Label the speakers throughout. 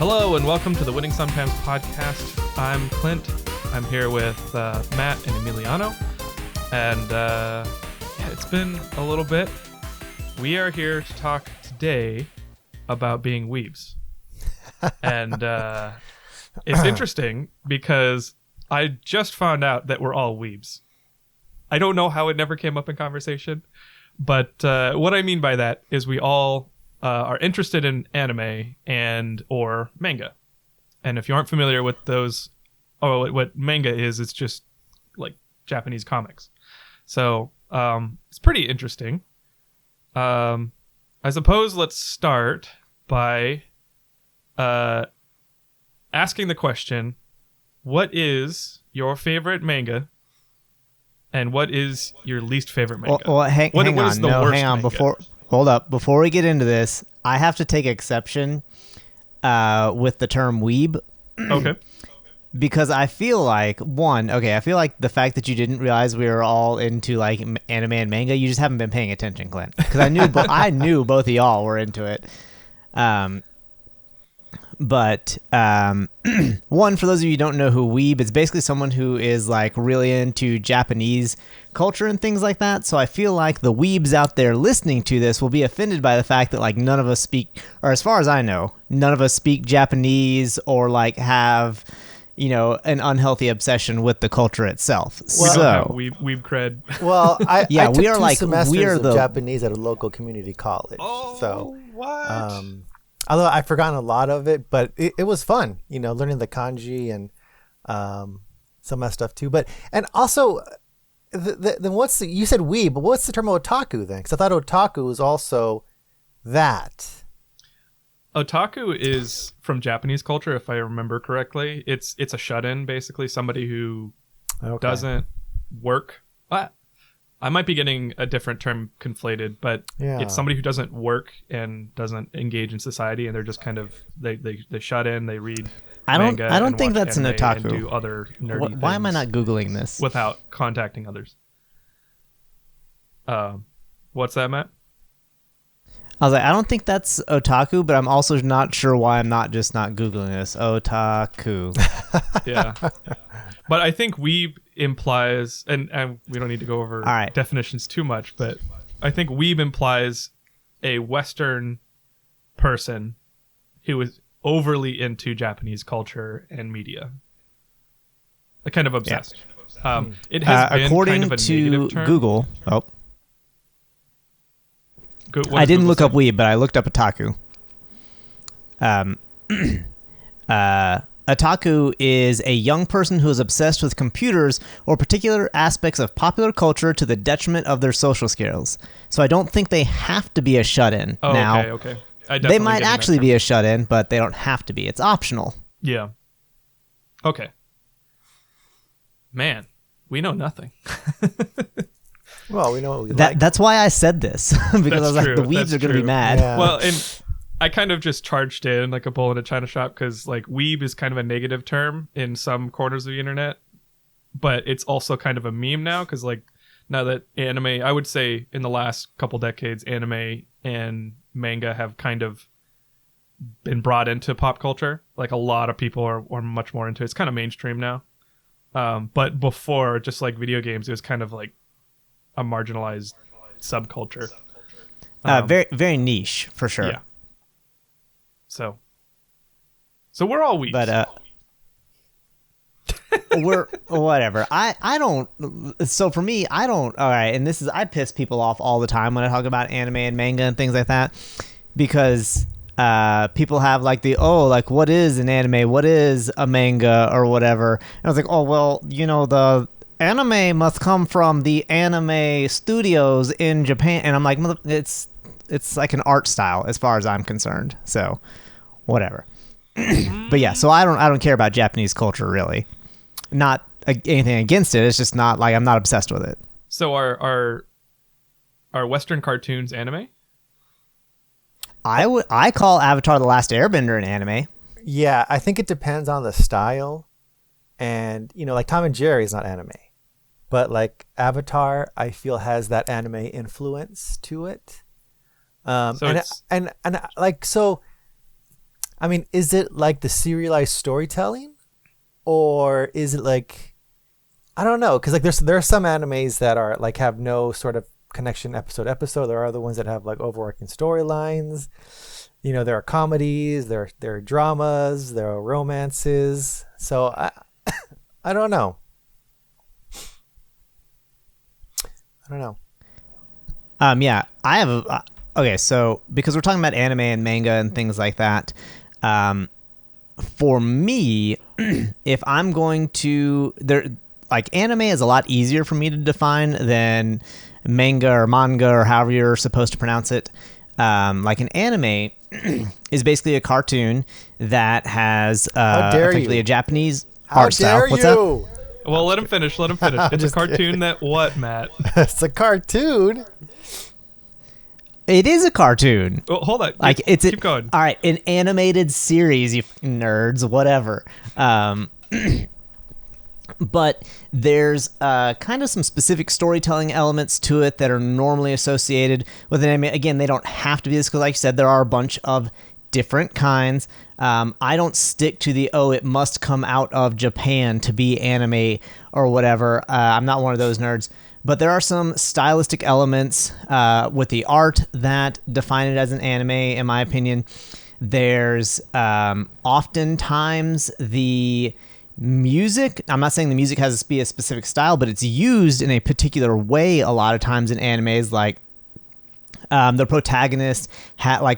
Speaker 1: Hello and welcome to the Winning Sometimes podcast. I'm Clint. I'm here with Matt and Emiliano. And it's been a little bit. We are here to talk today about being weebs. And it's interesting because I just found out that we're all weebs. I don't know how it never came up in conversation, but what I mean by that is we all are interested in anime and or manga. And if you aren't familiar with those, what manga is, it's just like Japanese comics. So it's pretty interesting. I suppose let's start by asking the question, what is your favorite manga and what is your least favorite manga?
Speaker 2: Well, hang on.
Speaker 1: Manga?
Speaker 2: Hold up. Before we get into this, I have to take exception with the term weeb.
Speaker 1: Okay.
Speaker 2: Because I feel like, I feel like the fact that you didn't realize we were all into like anime and manga, you just haven't been paying attention, Clint. Because I knew both of y'all were into it. But one, for those of you who don't know who weeb, it's basically someone who is like really into Japanese culture and things like that. So I feel like the weebs out there listening to this will be offended by the fact that like none of us speak, or as far as I know, none of us speak Japanese or like have, you know, an unhealthy obsession with the culture itself.
Speaker 1: Well,
Speaker 2: so
Speaker 1: weeb cred.
Speaker 3: Well, I took
Speaker 2: we are
Speaker 3: two
Speaker 2: like
Speaker 3: semesters of Japanese at a local community college.
Speaker 1: Oh,
Speaker 3: so
Speaker 1: what?
Speaker 3: Although I've forgotten a lot of it, but it was fun, you know, learning the kanji and some of that stuff too. But and also, then you said weeb, but what's the term otaku then? Because I thought otaku was also that.
Speaker 1: Otaku is from Japanese culture, if I remember correctly. It's a shut-in, basically, somebody who doesn't work. I might be getting a different term conflated, but it's somebody who doesn't work and doesn't engage in society, and they're just kind of they shut in, they read manga.
Speaker 2: I don't think that's an otaku.
Speaker 1: And do other nerdy
Speaker 2: Why am I
Speaker 1: things
Speaker 2: not Googling this
Speaker 1: without contacting others? What's that, Matt?
Speaker 2: I was like, I don't think that's otaku, but I'm also not sure why I'm not Googling this. Otaku.
Speaker 1: Yeah. But I think weeb implies, and we don't need to go over definitions too much, but I think weeb implies a Western person who is overly into Japanese culture and media. Like kind of obsessed. Yeah. It has been
Speaker 2: according
Speaker 1: kind of a
Speaker 2: to
Speaker 1: negative term.
Speaker 2: Google. I didn't look up weeb, but I looked up otaku. Otaku is a young person who is obsessed with computers or particular aspects of popular culture to the detriment of their social skills. So I don't think they have to be a shut-in.
Speaker 1: Oh,
Speaker 2: now,
Speaker 1: okay.
Speaker 2: They might actually be a shut-in, but they don't have to be. It's optional.
Speaker 1: Yeah. Okay. Man, we know nothing.
Speaker 3: Well, we know what we like.
Speaker 2: That's why I said this, because
Speaker 1: That's
Speaker 2: I was
Speaker 1: true.
Speaker 2: like, the weebs are going to be mad.
Speaker 3: Yeah.
Speaker 1: Well, and I kind of just charged in like a bull in a china shop because like weeb is kind of a negative term in some corners of the internet, but it's also kind of a meme now because like now that anime, I would say in the last couple decades, anime and manga have kind of been brought into pop culture. Like a lot of people are much more into it. It's kind of mainstream now. But before, just like video games, it was kind of like a marginalized subculture.
Speaker 2: Very, very niche for sure.
Speaker 1: Yeah. So we're all weebs.
Speaker 2: But we're whatever. I don't. So for me, I don't. All right, and I piss people off all the time when I talk about anime and manga and things like that, because people have like what is an anime? What is a manga or whatever? And I was like, oh well, you know, the anime must come from the anime studios in Japan, and I'm like, it's like an art style as far as I'm concerned. So whatever. But yeah, so I don't care about Japanese culture really. Not anything against it. It's just not like I'm not obsessed with it.
Speaker 1: So are Western cartoons anime?
Speaker 2: I call Avatar: The Last Airbender an anime.
Speaker 3: Yeah, I think it depends on the style, and you know, like Tom and Jerry is not anime, but like Avatar, I feel has that anime influence to it. So I mean, is it like the serialized storytelling, or is it like, I don't know, because like there are some animes that are like have no sort of connection episode to episode. There are other ones that have like overarching storylines. You know, there are comedies, there are dramas, there are romances. So I don't know. I don't know.
Speaker 2: Yeah, I have okay, so because we're talking about anime and manga and things like that, for me, if I'm going to like anime is a lot easier for me to define than manga or however you're supposed to pronounce it. Like an anime is basically a cartoon that has effectively a Japanese art style. What's up?
Speaker 1: Well, let him finish. It's a cartoon kidding. That what, Matt?
Speaker 3: It's a cartoon.
Speaker 2: It is a cartoon.
Speaker 1: Well, hold on.
Speaker 2: Like
Speaker 1: keep going.
Speaker 2: All right, an animated series, you nerds, whatever. But there's kind of some specific storytelling elements to it that are normally associated with an anime. Again, they don't have to be this because, like you said, there are a bunch of different kinds. I don't stick to it must come out of Japan to be anime or whatever. I'm not one of those nerds. But there are some stylistic elements with the art that define it as an anime, in my opinion. There's oftentimes the music. I'm not saying the music has to be a specific style, but it's used in a particular way a lot of times in animes. Like the protagonist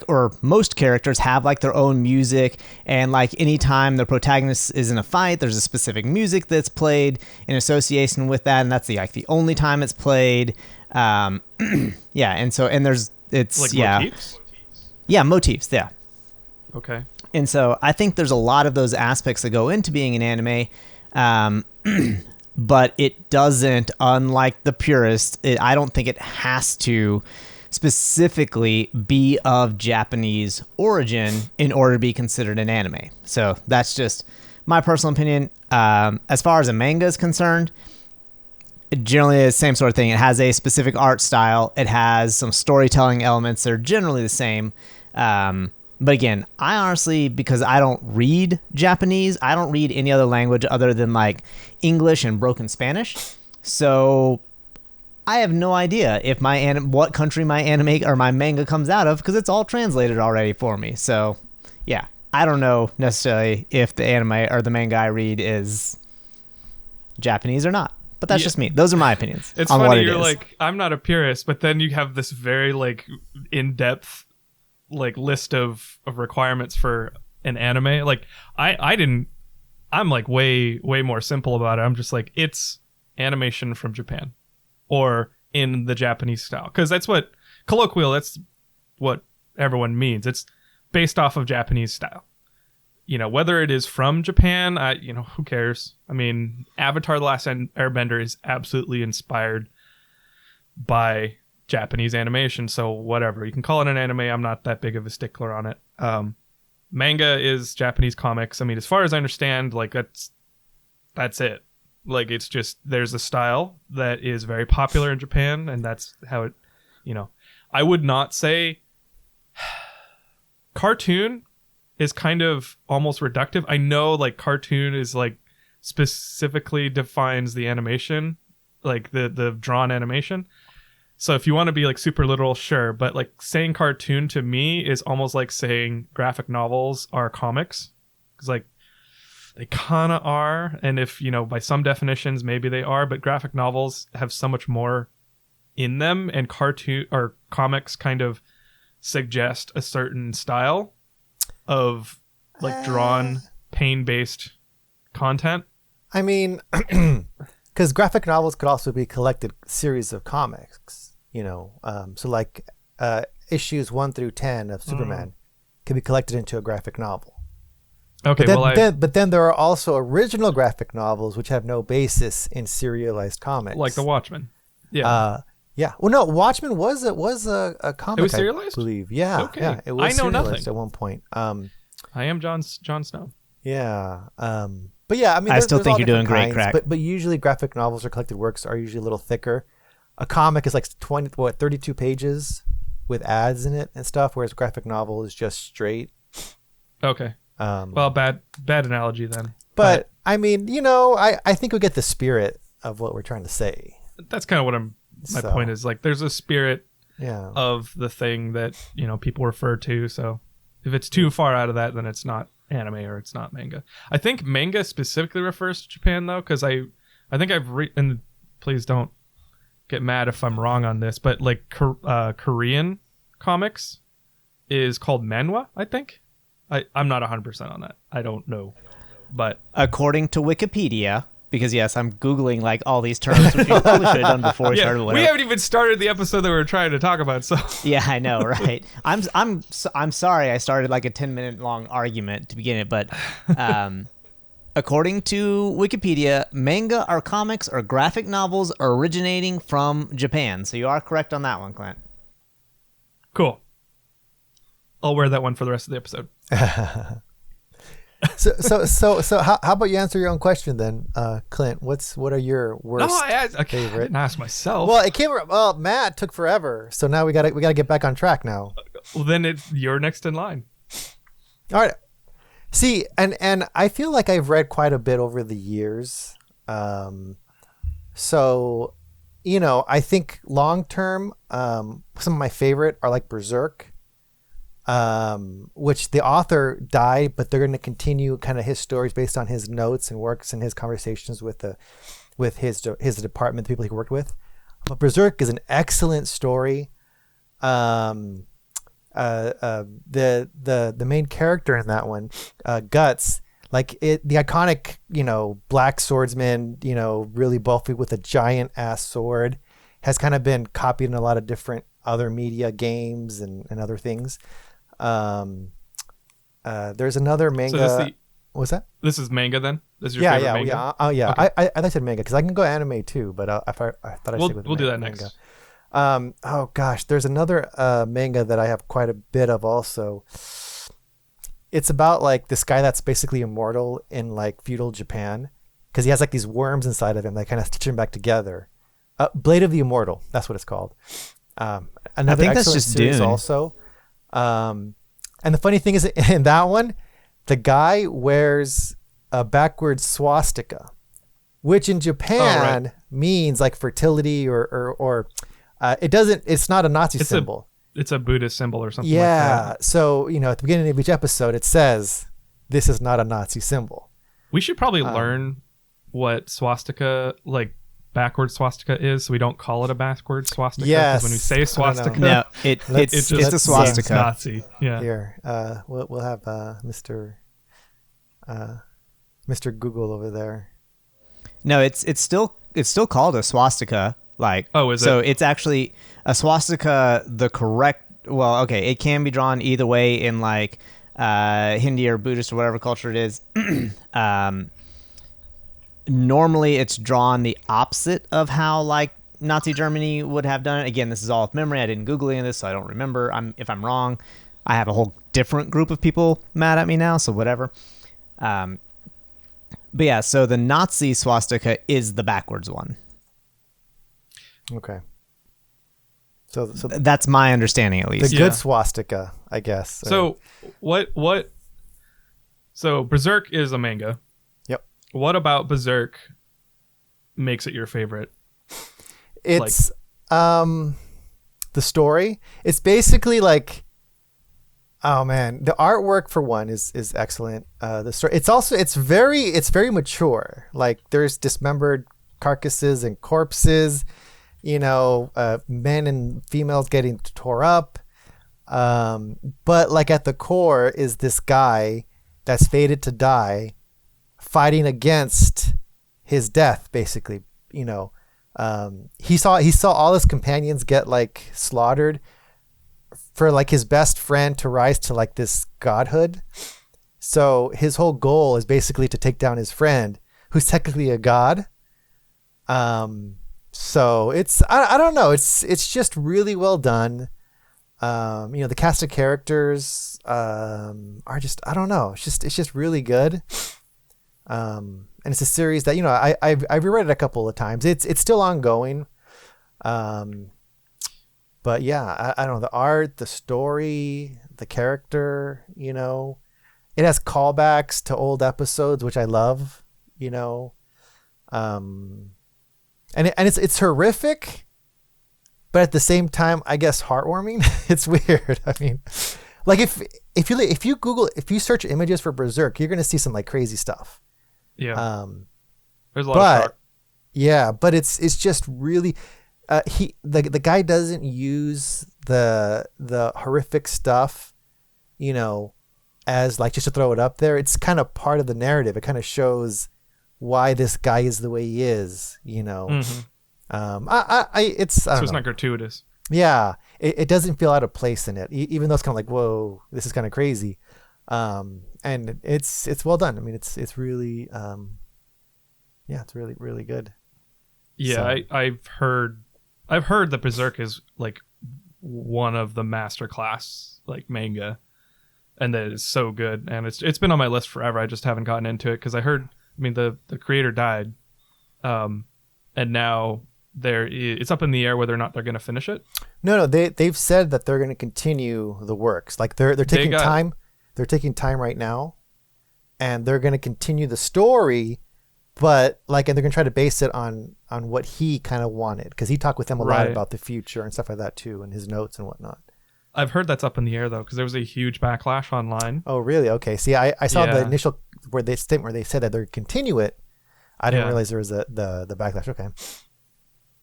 Speaker 2: or most characters have like their own music, and like anytime the protagonist is in a fight, there's a specific music that's played in association with that, and that's the only time it's played. Yeah, and there's
Speaker 1: motifs?
Speaker 2: Yeah, motifs, yeah.
Speaker 1: Okay.
Speaker 2: And so I think there's a lot of those aspects that go into being an anime, but it doesn't, unlike the purist, I don't think it has to specifically be of Japanese origin in order to be considered an anime. So that's just my personal opinion. As far as a manga is concerned, it generally is the same sort of thing. It has a specific art style. It has some storytelling elements that are generally the same. But again, I honestly, because I don't read Japanese, I don't read any other language other than like English and broken Spanish. So I have no idea if what country my anime or my manga comes out of, because it's all translated already for me. So yeah, I don't know necessarily if the anime or the manga I read is Japanese or not. But that's just me. Those are my opinions.
Speaker 1: It's
Speaker 2: on
Speaker 1: funny,
Speaker 2: what it
Speaker 1: you're
Speaker 2: is.
Speaker 1: like, I'm not a purist, but then you have this very like in-depth like list of requirements for an anime. Like I'm like way more simple about it. I'm just like, it's animation from Japan or in the Japanese style, because that's what that's what everyone means. It's based off of Japanese style. You know, whether it is from Japan, who cares? I mean, Avatar: The Last Airbender is absolutely inspired by Japanese animation, so whatever. You can call it an anime. I'm not that big of a stickler on it. Manga is Japanese comics. I mean, as far as I understand, like that's it. Like, it's just, there's a style that is very popular in Japan, and that's how it, I would not say cartoon is kind of almost reductive. I know like cartoon is like specifically defines the animation, like the drawn animation. So if you want to be like super literal, sure. But like saying cartoon to me is almost like saying graphic novels are comics. Because like they kind of are. And if, by some definitions, maybe they are. But graphic novels have so much more in them. And cartoon or comics kind of suggest a certain style of like drawn pain-based content.
Speaker 3: I mean, because graphic novels could also be collected series of comics, so like issues 1 through 10 of Superman can be collected into a graphic novel.
Speaker 1: Okay,
Speaker 3: but then there are also original graphic novels which have no basis in serialized comics,
Speaker 1: like The Watchmen. Yeah.
Speaker 3: Yeah. Well, no, Watchmen was a comic.
Speaker 1: It was serialized?
Speaker 3: I believe. Yeah.
Speaker 1: Okay.
Speaker 3: Yeah. It was
Speaker 1: I know
Speaker 3: serialized
Speaker 1: nothing.
Speaker 3: at one point.
Speaker 1: I am Jon Snow.
Speaker 3: Yeah. But yeah, I mean,
Speaker 2: I still think you're doing great,
Speaker 3: kinds,
Speaker 2: Crack.
Speaker 3: But usually graphic novels or collected works are usually a little thicker. A comic is like 32 pages with ads in it and stuff, whereas a graphic novel is just straight.
Speaker 1: Okay. Well, bad analogy then.
Speaker 3: But I mean, I think we get the spirit of what we're trying to say.
Speaker 1: That's kind of what my point is. Like, there's a spirit of the thing that people refer to. So if it's too far out of that, then it's not anime or it's not manga. I think manga specifically refers to Japan though, because I think I've and please don't get mad if I'm wrong on this, but like Korean comics is called manhwa, I think. I'm not 100% on that. I don't know. But
Speaker 2: according to Wikipedia, because yes, I'm Googling like all these terms, which we probably should have done before we started.
Speaker 1: We haven't even started the episode that we were trying to talk about. So
Speaker 2: yeah, I know, right? I'm sorry I started like a 10-minute long argument to begin it, but according to Wikipedia, manga are comics or graphic novels originating from Japan. So you are correct on that one, Clint.
Speaker 1: Cool. I'll wear that one for the rest of the episode.
Speaker 3: So how about you answer your own question then, Clint? What are your worst favorite?
Speaker 1: I didn't ask myself.
Speaker 3: Well, it came. Well, Matt took forever, so now we gotta get back on track now.
Speaker 1: Well, then you're next in line.
Speaker 3: All right. See, and I feel like I've read quite a bit over the years. So, I think long term, some of my favorite are like Berserk. Which the author died, but they're going to continue kind of his stories based on his notes and works and his conversations with his department, the people he worked with. But Berserk is an excellent story. The main character in that one, Guts, like the iconic, black swordsman, really bulky with a giant ass sword, has kind of been copied in a lot of different other media, games and other things. There's another manga.
Speaker 1: So
Speaker 3: what's that?
Speaker 1: This is manga then? This is your favorite manga?
Speaker 3: Yeah.
Speaker 1: Okay.
Speaker 3: I thought I said manga because I can go anime too, but I thought I should
Speaker 1: We'll do that
Speaker 3: manga.
Speaker 1: next.
Speaker 3: Oh gosh, there's another manga that I have quite a bit of also. It's about like this guy that's basically immortal in like feudal Japan because he has like these worms inside of him that kind of stitch him back together. Blade of the Immortal, that's what it's called. Another
Speaker 2: I think that's
Speaker 3: excellent
Speaker 2: just
Speaker 3: series
Speaker 2: Dune.
Speaker 3: also. And the funny thing is, in that one, the guy wears a backwards swastika, which in Japan means like fertility or it doesn't. It's not a Nazi symbol.
Speaker 1: It's a Buddhist symbol or something.
Speaker 3: Yeah.
Speaker 1: Like that.
Speaker 3: So at the beginning of each episode, it says this is not a Nazi symbol.
Speaker 1: We should probably learn what swastika, like backwards swastika, is, so we don't call it a backwards swastika.
Speaker 3: Yes.
Speaker 1: When we say swastika,
Speaker 2: No, it's a swastika.
Speaker 1: Nazi. Yeah.
Speaker 3: Here, we'll have Mr. Google over there.
Speaker 2: No, it's still called a swastika. Like,
Speaker 1: oh, is it?
Speaker 2: So it's actually a swastika. The correct, well, okay, it can be drawn either way in like Hindi or Buddhist or whatever culture it is. Normally, it's drawn the opposite of how like Nazi Germany would have done it. Again, this is all off memory. I didn't Google any of this, so I don't remember. If I'm wrong, I have a whole different group of people mad at me now. So whatever. But yeah, so the Nazi swastika is the backwards one.
Speaker 3: Okay. So
Speaker 2: That's my understanding, at least.
Speaker 3: the good swastika, I guess.
Speaker 1: So what? So Berserk is a manga.
Speaker 3: Yep.
Speaker 1: What about Berserk makes it your favorite?
Speaker 3: It's the story. It's basically like, oh man, the artwork for one is excellent. The story. It's very mature. Like there's dismembered carcasses and corpses. Men and females getting tore up. But like at the core is this guy that's fated to die, fighting against his death, basically. He saw all his companions get like slaughtered for like his best friend to rise to like this godhood. So his whole goal is basically to take down his friend, who's technically a god. So it's I don't know, it's just really well done. The cast of characters are just, I don't know, it's just really good. And it's a series that I've reread it a couple of times. It's still ongoing. But yeah, I don't know, the art, the story, the character, it has callbacks to old episodes, which I love. You know, and it's horrific, but at the same time, I guess heartwarming. It's weird. I mean, like if you search images for Berserk, you're gonna see some like crazy stuff.
Speaker 1: Yeah. There's a lot of shock.
Speaker 3: Yeah, but it's just really the guy doesn't use the horrific stuff, you know, as like just to throw it up there. It's kind of part of the narrative. It kind of shows why this guy is the way he is, you know. It's
Speaker 1: not gratuitous.
Speaker 3: Yeah, it doesn't feel out of place in it, even though it's kind of like, whoa, this is kind of crazy. And it's well done. I mean, it's really it's really, really good.
Speaker 1: Yeah, so. I've heard that Berserk is like one of the masterclass like manga, and that it's so good, and it's been on my list forever. I just haven't gotten into it because I heard. I mean, the creator died, and now it's up in the air whether or not they're going to finish it.
Speaker 3: No, they've said that they're going to continue the works. Like they're taking time. They're taking time right now, and they're going to continue the story. But and they're gonna try to base it on what he kind of wanted, because he talked with them a lot about the future and stuff like that too, and his notes and whatnot.
Speaker 1: I've heard that's up in the air though, because there was a huge backlash online.
Speaker 3: Oh really? Okay. See, I saw the initial where they said that they're continue it. I didn't realize there was the backlash. Okay.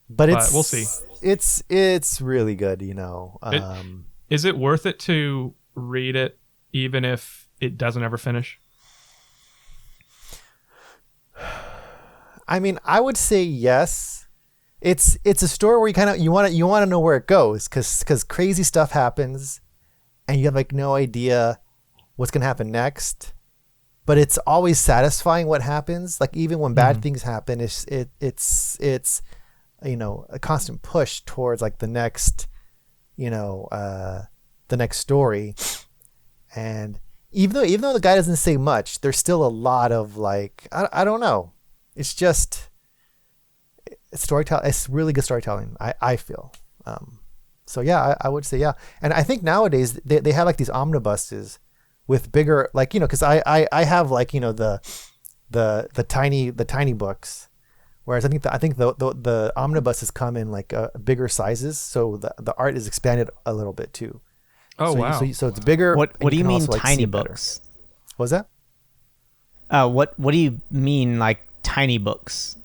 Speaker 3: But
Speaker 1: we'll see.
Speaker 3: It's really good, you know.
Speaker 1: Is it worth it to read it even if it doesn't ever finish?
Speaker 3: I mean, I would say yes. It's a story where you want to know where it goes, because crazy stuff happens, and you have like no idea what's gonna happen next. But it's always satisfying what happens. Like even when bad things happen, it's you know, a constant push towards like the next, you know, the next story. And even though the guy doesn't say much, there's still a lot of like I don't know. It's just storytelling. It's really good storytelling, I feel. So yeah, I would say yeah. And I think nowadays they have like these omnibuses with bigger, like, you know, because I have like, you know, the tiny books, whereas I think the omnibuses come in like bigger sizes, so the art is expanded a little bit too.
Speaker 1: Oh, wow!
Speaker 3: So it's bigger.
Speaker 2: What do you mean tiny books?
Speaker 3: What was that?
Speaker 2: What do you mean like tiny books?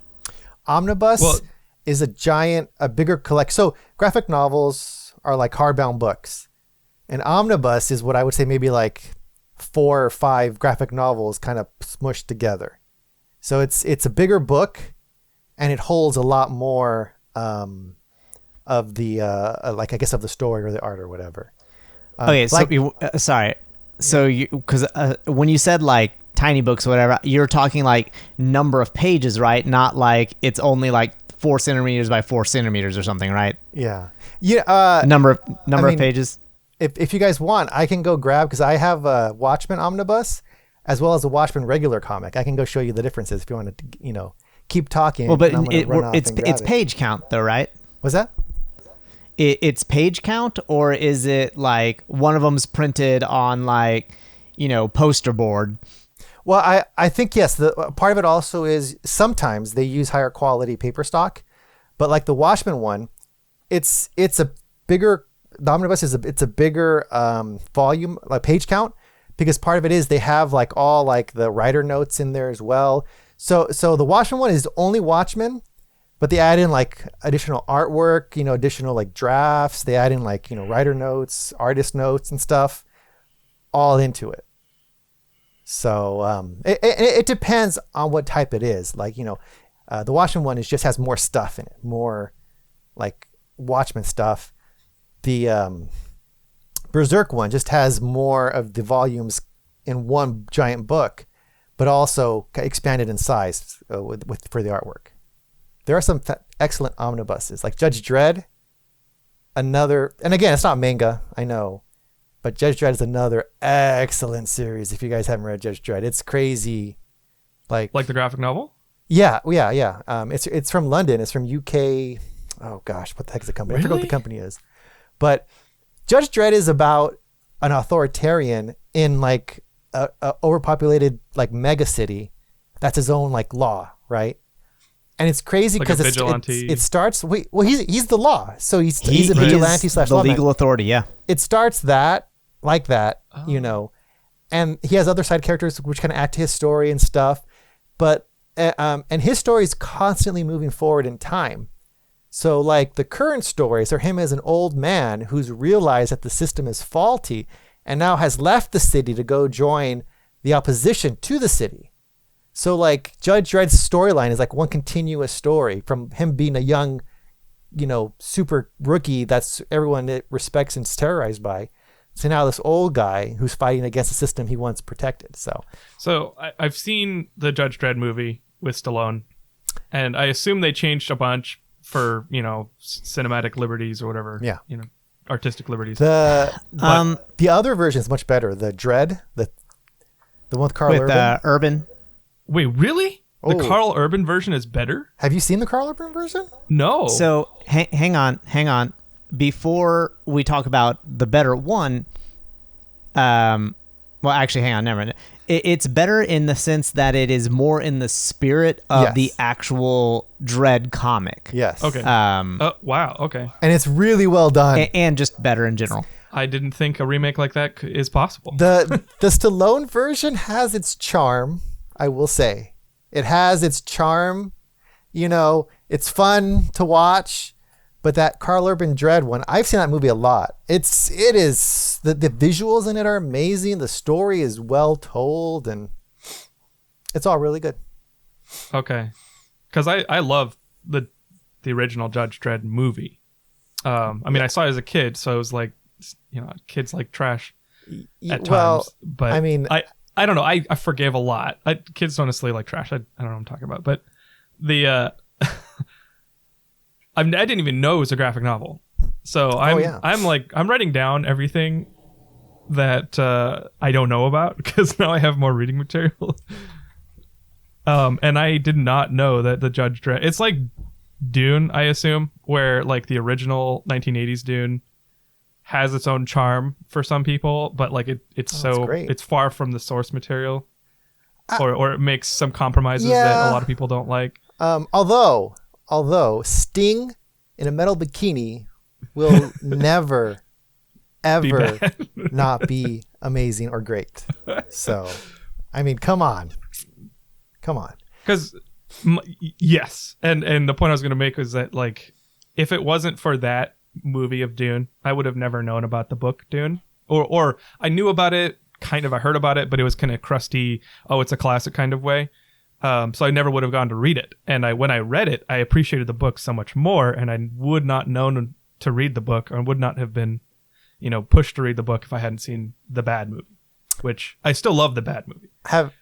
Speaker 3: Omnibus is a bigger collect. So graphic novels are like hardbound books, and omnibus is what I would say maybe like 4 or 5 graphic novels kind of smushed together. So it's a bigger book, and it holds a lot more of the like I guess of the story or the art or whatever.
Speaker 2: Okay, so sorry. So because when you said like tiny books or whatever, you're talking like number of pages, right? Not like it's only like 4 centimeters by 4 centimeters or something, right?
Speaker 3: Yeah.
Speaker 2: Number of pages.
Speaker 3: If you guys want, I can go grab, because I have a Watchmen omnibus as well as a Watchmen regular comic. I can go show you the differences if you want to, you know, keep talking.
Speaker 2: Well, but it's page count though, right?
Speaker 3: What's that?
Speaker 2: It's page count, or is it like one of them's printed on like, you know, poster board?
Speaker 3: Well, I think yes. The part of it also is sometimes they use higher quality paper stock, but like the Watchmen one, it's a bigger. The omnibus it's a bigger volume, like page count, because part of it is they have like all like the writer notes in there as well. So the Watchmen one is only Watchmen, but they add in like additional artwork, you know, additional like drafts. They add in like, you know, writer notes, artist notes and stuff, all into it. So it depends on what type it is. Like, you know, the Watchmen one just has more stuff in it, more like Watchmen stuff. The Berserk one just has more of the volumes in one giant book, but also expanded in size for the artwork. There are some excellent omnibuses, like Judge Dredd. Another, and again, it's not manga, I know, but Judge Dredd is another excellent series. If you guys haven't read Judge Dredd, it's crazy. Like
Speaker 1: the graphic novel?
Speaker 3: Yeah. It's from London. It's from UK. Oh gosh, what the heck is the company?
Speaker 1: Really?
Speaker 3: I forget what the company is. But Judge Dredd is about an authoritarian in like a overpopulated like mega city that's his own like law, right? And it's crazy
Speaker 1: Like a
Speaker 3: because
Speaker 1: vigilante.
Speaker 3: it starts. He's the law, so he's a
Speaker 2: He
Speaker 3: vigilante
Speaker 2: is
Speaker 3: slash
Speaker 2: the
Speaker 3: lawman.
Speaker 2: legal authority. Yeah.
Speaker 3: It starts that like that,
Speaker 1: Oh.
Speaker 3: and he has other side characters which kind of add to his story and stuff. But and his story is constantly moving forward in time. So like the current stories are him as an old man who's realized that the system is faulty and now has left the city to go join the opposition to the city. So like Judge Dredd's storyline is like one continuous story from him being a young, super rookie that's everyone respects and is terrorized by. So now this old guy who's fighting against the system he once protected.
Speaker 1: So I've seen the Judge Dredd movie with Stallone, and I assume they changed a bunch for cinematic liberties or whatever.
Speaker 3: Yeah.
Speaker 1: Artistic liberties.
Speaker 3: The other version is much better. The Dredd, the one with Carl
Speaker 2: With
Speaker 3: Urban.
Speaker 2: Urban.
Speaker 1: Wait, really? The
Speaker 3: Oh.
Speaker 1: Carl Urban version is better?
Speaker 3: Have you seen the Carl Urban version?
Speaker 1: No.
Speaker 2: So hang on. Before we talk about the better one, well, actually, hang on, never mind. It's better in the sense that it is more in the spirit of
Speaker 3: Yes.
Speaker 2: the actual Dread comic.
Speaker 3: Yes.
Speaker 1: Okay. Wow. Okay.
Speaker 3: And it's really well done.
Speaker 2: And just better in general.
Speaker 1: I didn't think a remake like that is possible.
Speaker 3: The Stallone version has its charm, I will say. It has its charm. It's fun to watch. But that Carl Urban Dredd one, I've seen that movie a lot. It is the visuals in it are amazing. The story is well told, and it's all really good.
Speaker 1: Okay. Because I love the original Judge Dredd movie. I saw it as a kid, so it was like, kids like trash at times.
Speaker 3: Well,
Speaker 1: but
Speaker 3: I mean,
Speaker 1: I don't know. I forgive a lot. Kids don't necessarily like trash. I don't know what I'm talking about. But the I didn't even know it was a graphic novel. So I'm writing down everything that I don't know about because now I have more reading material. And I did not know that the Judge Dredd. It's like Dune, I assume, where like the original 1980s Dune has its own charm for some people, but like it's far from the source material, or it makes some compromises that a lot of people don't like.
Speaker 3: Although Sting in a metal bikini will never, ever not be amazing or great. So, I mean, come on.
Speaker 1: Because yes, and the point I was going to make was that like if it wasn't for that movie of Dune, I would have never known about the book Dune, or I knew about it, kind of. I heard about it, but it was kind of crusty. Oh, it's a classic kind of way. So I never would have gone to read it. And when I read it, I appreciated the book so much more, and I would not known to read the book, or would not have been, pushed to read the book if I hadn't seen the bad movie, which I still love the bad movie.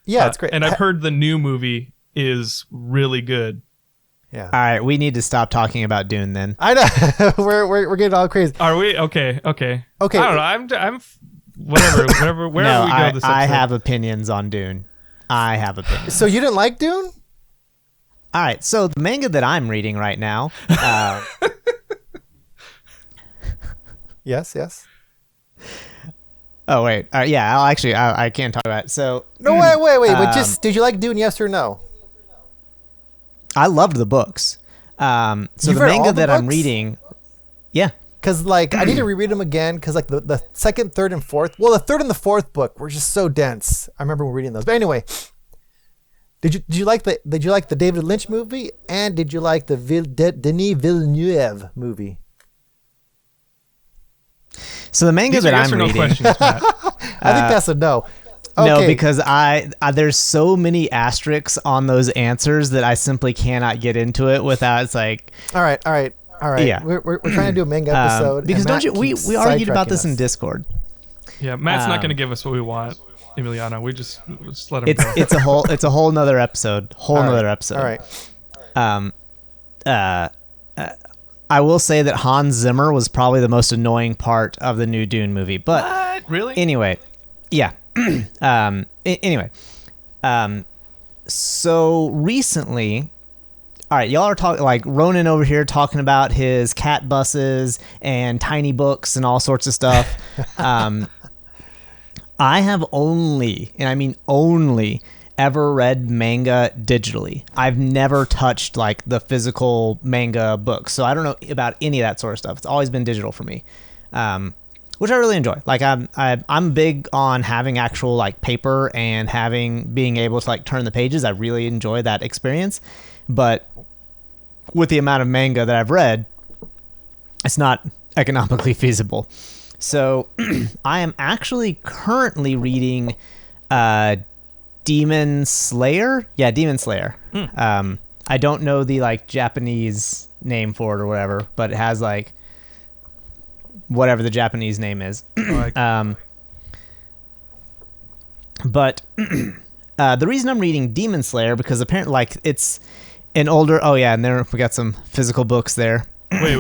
Speaker 3: It's great.
Speaker 1: And I've heard the new movie is really good.
Speaker 3: Yeah.
Speaker 2: All right, we need to stop talking about Dune then.
Speaker 3: I know. we're getting all crazy.
Speaker 1: Are we? Okay.
Speaker 3: Okay.
Speaker 1: I don't know. I'm whatever, wherever we go this episode.
Speaker 2: I have opinions on Dune. I have opinions.
Speaker 3: So you didn't like Dune?
Speaker 2: All right, so the manga that I'm reading right now.
Speaker 3: Yes.
Speaker 2: Oh wait, yeah. I can't talk about it. So
Speaker 3: No, wait. But just did you like Dune? Yes or no?
Speaker 2: I loved the books. So
Speaker 3: You've
Speaker 2: the
Speaker 3: read
Speaker 2: manga
Speaker 3: all the
Speaker 2: that I'm
Speaker 3: books?
Speaker 2: reading, yeah.
Speaker 3: Because like I need to reread them again. Because like the second, third, and fourth. Well, the third and the fourth book were just so dense. I remember reading those. But anyway, did you like the David Lynch movie, and did you like the Denis Villeneuve movie?
Speaker 2: So the manga
Speaker 1: These are
Speaker 2: that
Speaker 1: yes
Speaker 2: I'm
Speaker 1: or no
Speaker 2: reading.
Speaker 1: questions, Matt.
Speaker 3: I think that's a no.
Speaker 2: No,
Speaker 3: Okay.
Speaker 2: because I there's so many asterisks on those answers that I simply cannot get into it without. It's like
Speaker 3: All right.
Speaker 2: Yeah.
Speaker 3: We're trying to do a manga episode.
Speaker 2: because
Speaker 3: and
Speaker 2: don't
Speaker 3: Matt
Speaker 2: you? We
Speaker 3: keeps
Speaker 2: argued about
Speaker 3: sidetracking
Speaker 2: this in
Speaker 3: us.
Speaker 2: Discord.
Speaker 1: Yeah, Matt's not going to give us what we want, Emiliano. We just let him go.
Speaker 2: It's a whole nother episode. Nother episode.
Speaker 3: All right.
Speaker 2: I will say that Hans Zimmer was probably the most annoying part of the new Dune movie. But
Speaker 1: What? Really?
Speaker 2: anyway, yeah. Anyway, so recently, all right, y'all are talking like Ronan over here talking about his cat buses and tiny books and all sorts of stuff. I have only, and I mean only, ever read manga digitally. I've never touched like the physical manga books, so I don't know about any of that sort of stuff. It's always been digital for me, which I really enjoy. Like I'm big on having actual like paper and being able to like turn the pages. I really enjoy that experience, but with the amount of manga that I've read, it's not economically feasible. So I am actually currently reading Demon Slayer. Yeah, Demon Slayer. I don't know the like Japanese name for it or whatever, but it has like whatever the Japanese name is. But the reason I'm reading Demon Slayer, because apparently like it's an older. Oh yeah, and there we got some physical books there.
Speaker 1: Wait.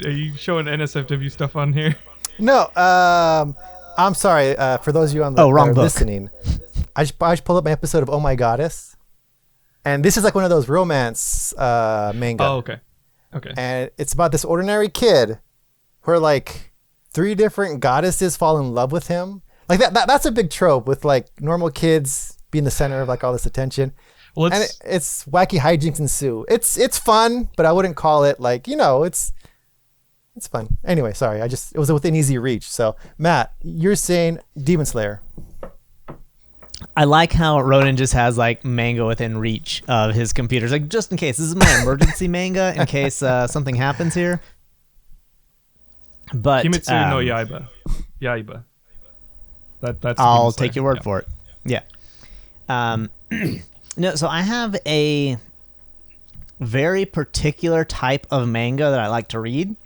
Speaker 1: Are you showing NSFW stuff on here?
Speaker 3: No, I'm sorry. For those of you on the listening, I just pulled up my episode of Oh My Goddess, and this is like one of those romance manga.
Speaker 1: Oh, okay.
Speaker 3: And it's about this ordinary kid where like 3 different goddesses fall in love with him. Like that's a big trope with like normal kids being the center of like all this attention. Well, it's wacky hijinks ensue. It's fun, but I wouldn't call it like, it's fun. Anyway, sorry. It was within easy reach. So, Matt, you're saying Demon Slayer.
Speaker 2: I like how Ronan just has like manga within reach of his computers. Like, just in case. This is my emergency manga in case something happens here. But
Speaker 1: Kimetsu no Yaiba. That's
Speaker 2: I'll take your word for it. Yeah. No, so I have a very particular type of manga that I like to read.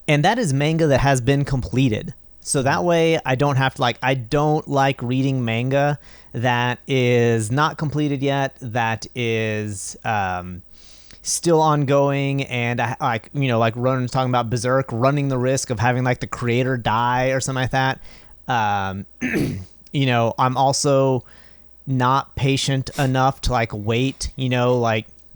Speaker 2: And that is manga that has been completed. So that way I don't have to I don't like reading manga that is not completed yet, that is still ongoing. And like Ronan's talking about Berserk, running the risk of having like the creator die or something like that. I'm also not patient enough to like wait,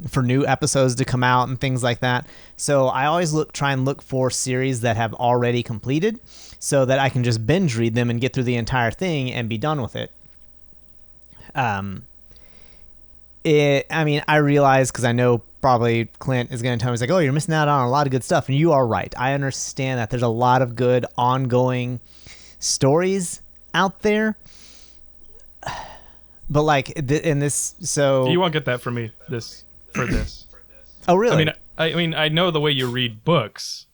Speaker 2: for new episodes to come out and things like that. So I always try and look for series that have already completed so that I can just binge read them and get through the entire thing and be done with it. I realize, because I know probably Clint is going to tell me, he's like, oh, you're missing out on a lot of good stuff. And you are right. I understand that there's a lot of good ongoing stories out there. But like in this, so
Speaker 1: you won't get that from me for this.
Speaker 2: Oh, really?
Speaker 1: I mean, I know the way you read books.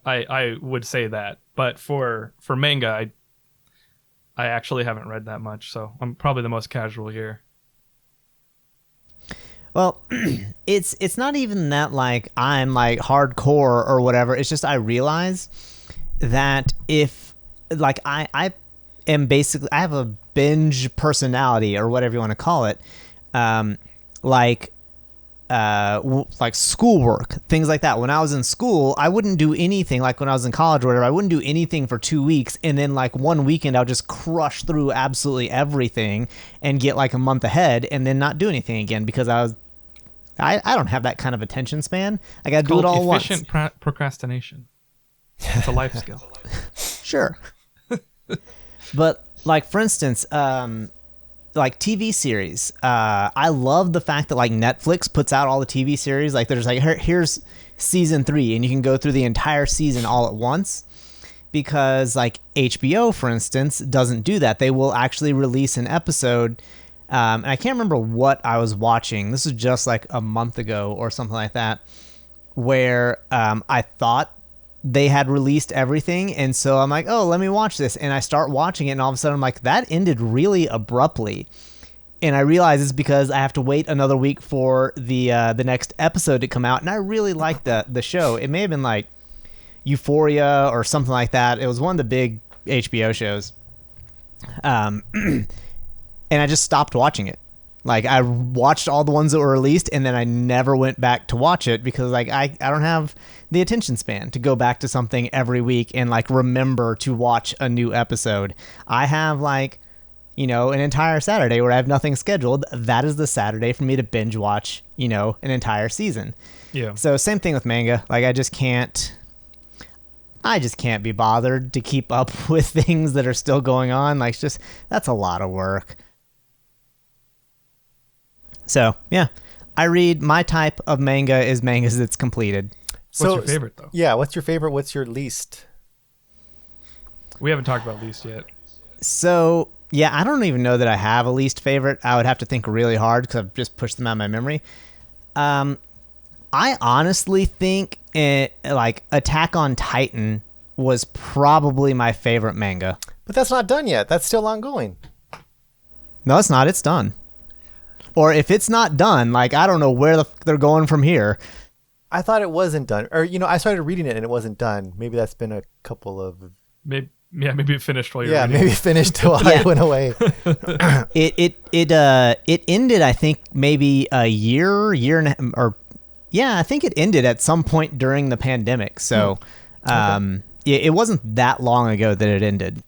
Speaker 1: I would say that, but for manga, I actually haven't read that much, so I'm probably the most casual here.
Speaker 2: Well, it's not even that like I'm like hardcore or whatever. It's just I realize that if like I am basically, I have a binge personality or whatever you want to call it, like schoolwork, things like that. When I was in school, I wouldn't do anything. Like when I was in college or whatever, I wouldn't do anything for 2 weeks, and then like one weekend I'll just crush through absolutely everything and get like a month ahead, and then not do anything again because I don't have that kind of attention span. I got to do it all once.
Speaker 1: Efficient procrastination. It's a life skill.
Speaker 2: Sure. But like for instance, like TV series, I love the fact that like Netflix puts out all the TV series. Like there's like here's season 3, and you can go through the entire season all at once. Because like HBO, for instance, doesn't do that. They will actually release an episode. And I can't remember what I was watching. This was just like a month ago or something like that, where I thought they had released everything, and so I'm like, oh, let me watch this, and I start watching it, and all of a sudden I'm like, that ended really abruptly, and I realize it's because I have to wait another week for the next episode to come out, and I really liked the show. It may have been like Euphoria or something like that. It was one of the big HBO shows, and I just stopped watching it. Like I watched all the ones that were released, and then I never went back to watch it because like I don't have the attention span to go back to something every week and like remember to watch a new episode. I have like, an entire Saturday where I have nothing scheduled. That is the Saturday for me to binge watch, an entire season.
Speaker 1: Yeah.
Speaker 2: So same thing with manga. Like I just can't. I just can't be bothered to keep up with things that are still going on. Like, it's just, that's a lot of work. So, yeah. I read, my type of manga is mangas that's completed.
Speaker 1: What's your favorite, though?
Speaker 3: Yeah, what's your favorite? What's your least?
Speaker 1: We haven't talked about least yet.
Speaker 2: So, yeah, I don't even know that I have a least favorite. I would have to think really hard because I've just pushed them out of my memory. I honestly think like Attack on Titan was probably my favorite manga.
Speaker 3: But that's not done yet. That's still ongoing.
Speaker 2: No, it's not. It's done. Or if it's not done, like, I don't know where they're going from here.
Speaker 3: I thought it wasn't done. Or, I started reading it and it wasn't done. Maybe that's been a couple of...
Speaker 1: Maybe it finished while you were
Speaker 3: Yeah,
Speaker 1: reading.
Speaker 3: maybe it finished till I went away.
Speaker 2: It ended, I think, maybe a year and a, or yeah, I think it ended at some point during the pandemic. So, it wasn't that long ago that it ended.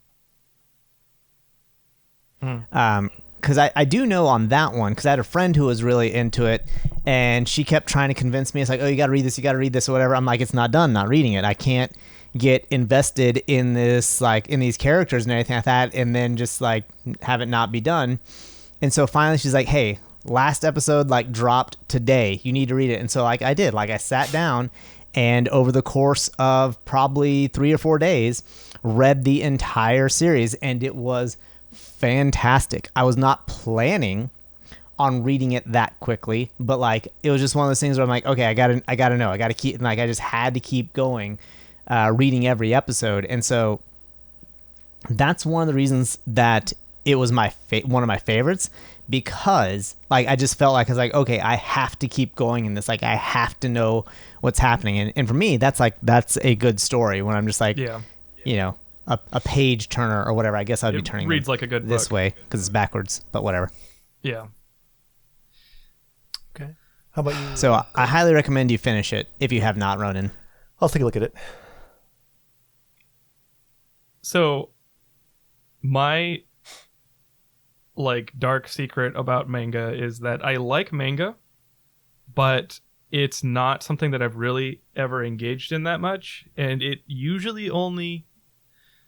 Speaker 2: Because I do know on that one, because I had a friend who was really into it, and she kept trying to convince me. It's like, oh, you got to read this, or whatever. I'm like, it's not done, not reading it. I can't get invested in this, like, in these characters and everything like that, and then just, like, have it not be done. And so finally she's like, hey, last episode, like, dropped today. You need to read it. And so, like, I did. Like, I sat down and over the course of probably 3 or 4 days, read the entire series, and it was fantastic. I was not planning on reading it that quickly, but, like, it was just one of those things where I'm like, okay, I gotta know. I gotta keep, like, I just had to keep going, reading every episode. And so that's one of the reasons that it was one of my favorites, because, like, I just felt like I was like, okay, I have to keep going in this. Like, I have to know what's happening. And for me, that's a good story when I'm just like, a page turner or whatever. I guess I'd be turning
Speaker 1: reads like a good
Speaker 2: this
Speaker 1: book.
Speaker 2: way because it's backwards, but whatever.
Speaker 1: Yeah.
Speaker 3: Okay. How about you?
Speaker 2: So I highly recommend you finish it if you have not, Ronan.
Speaker 3: I'll take a look at it.
Speaker 1: So my, like, dark secret about manga is that I like manga, but it's not something that I've really ever engaged in that much. And it usually only,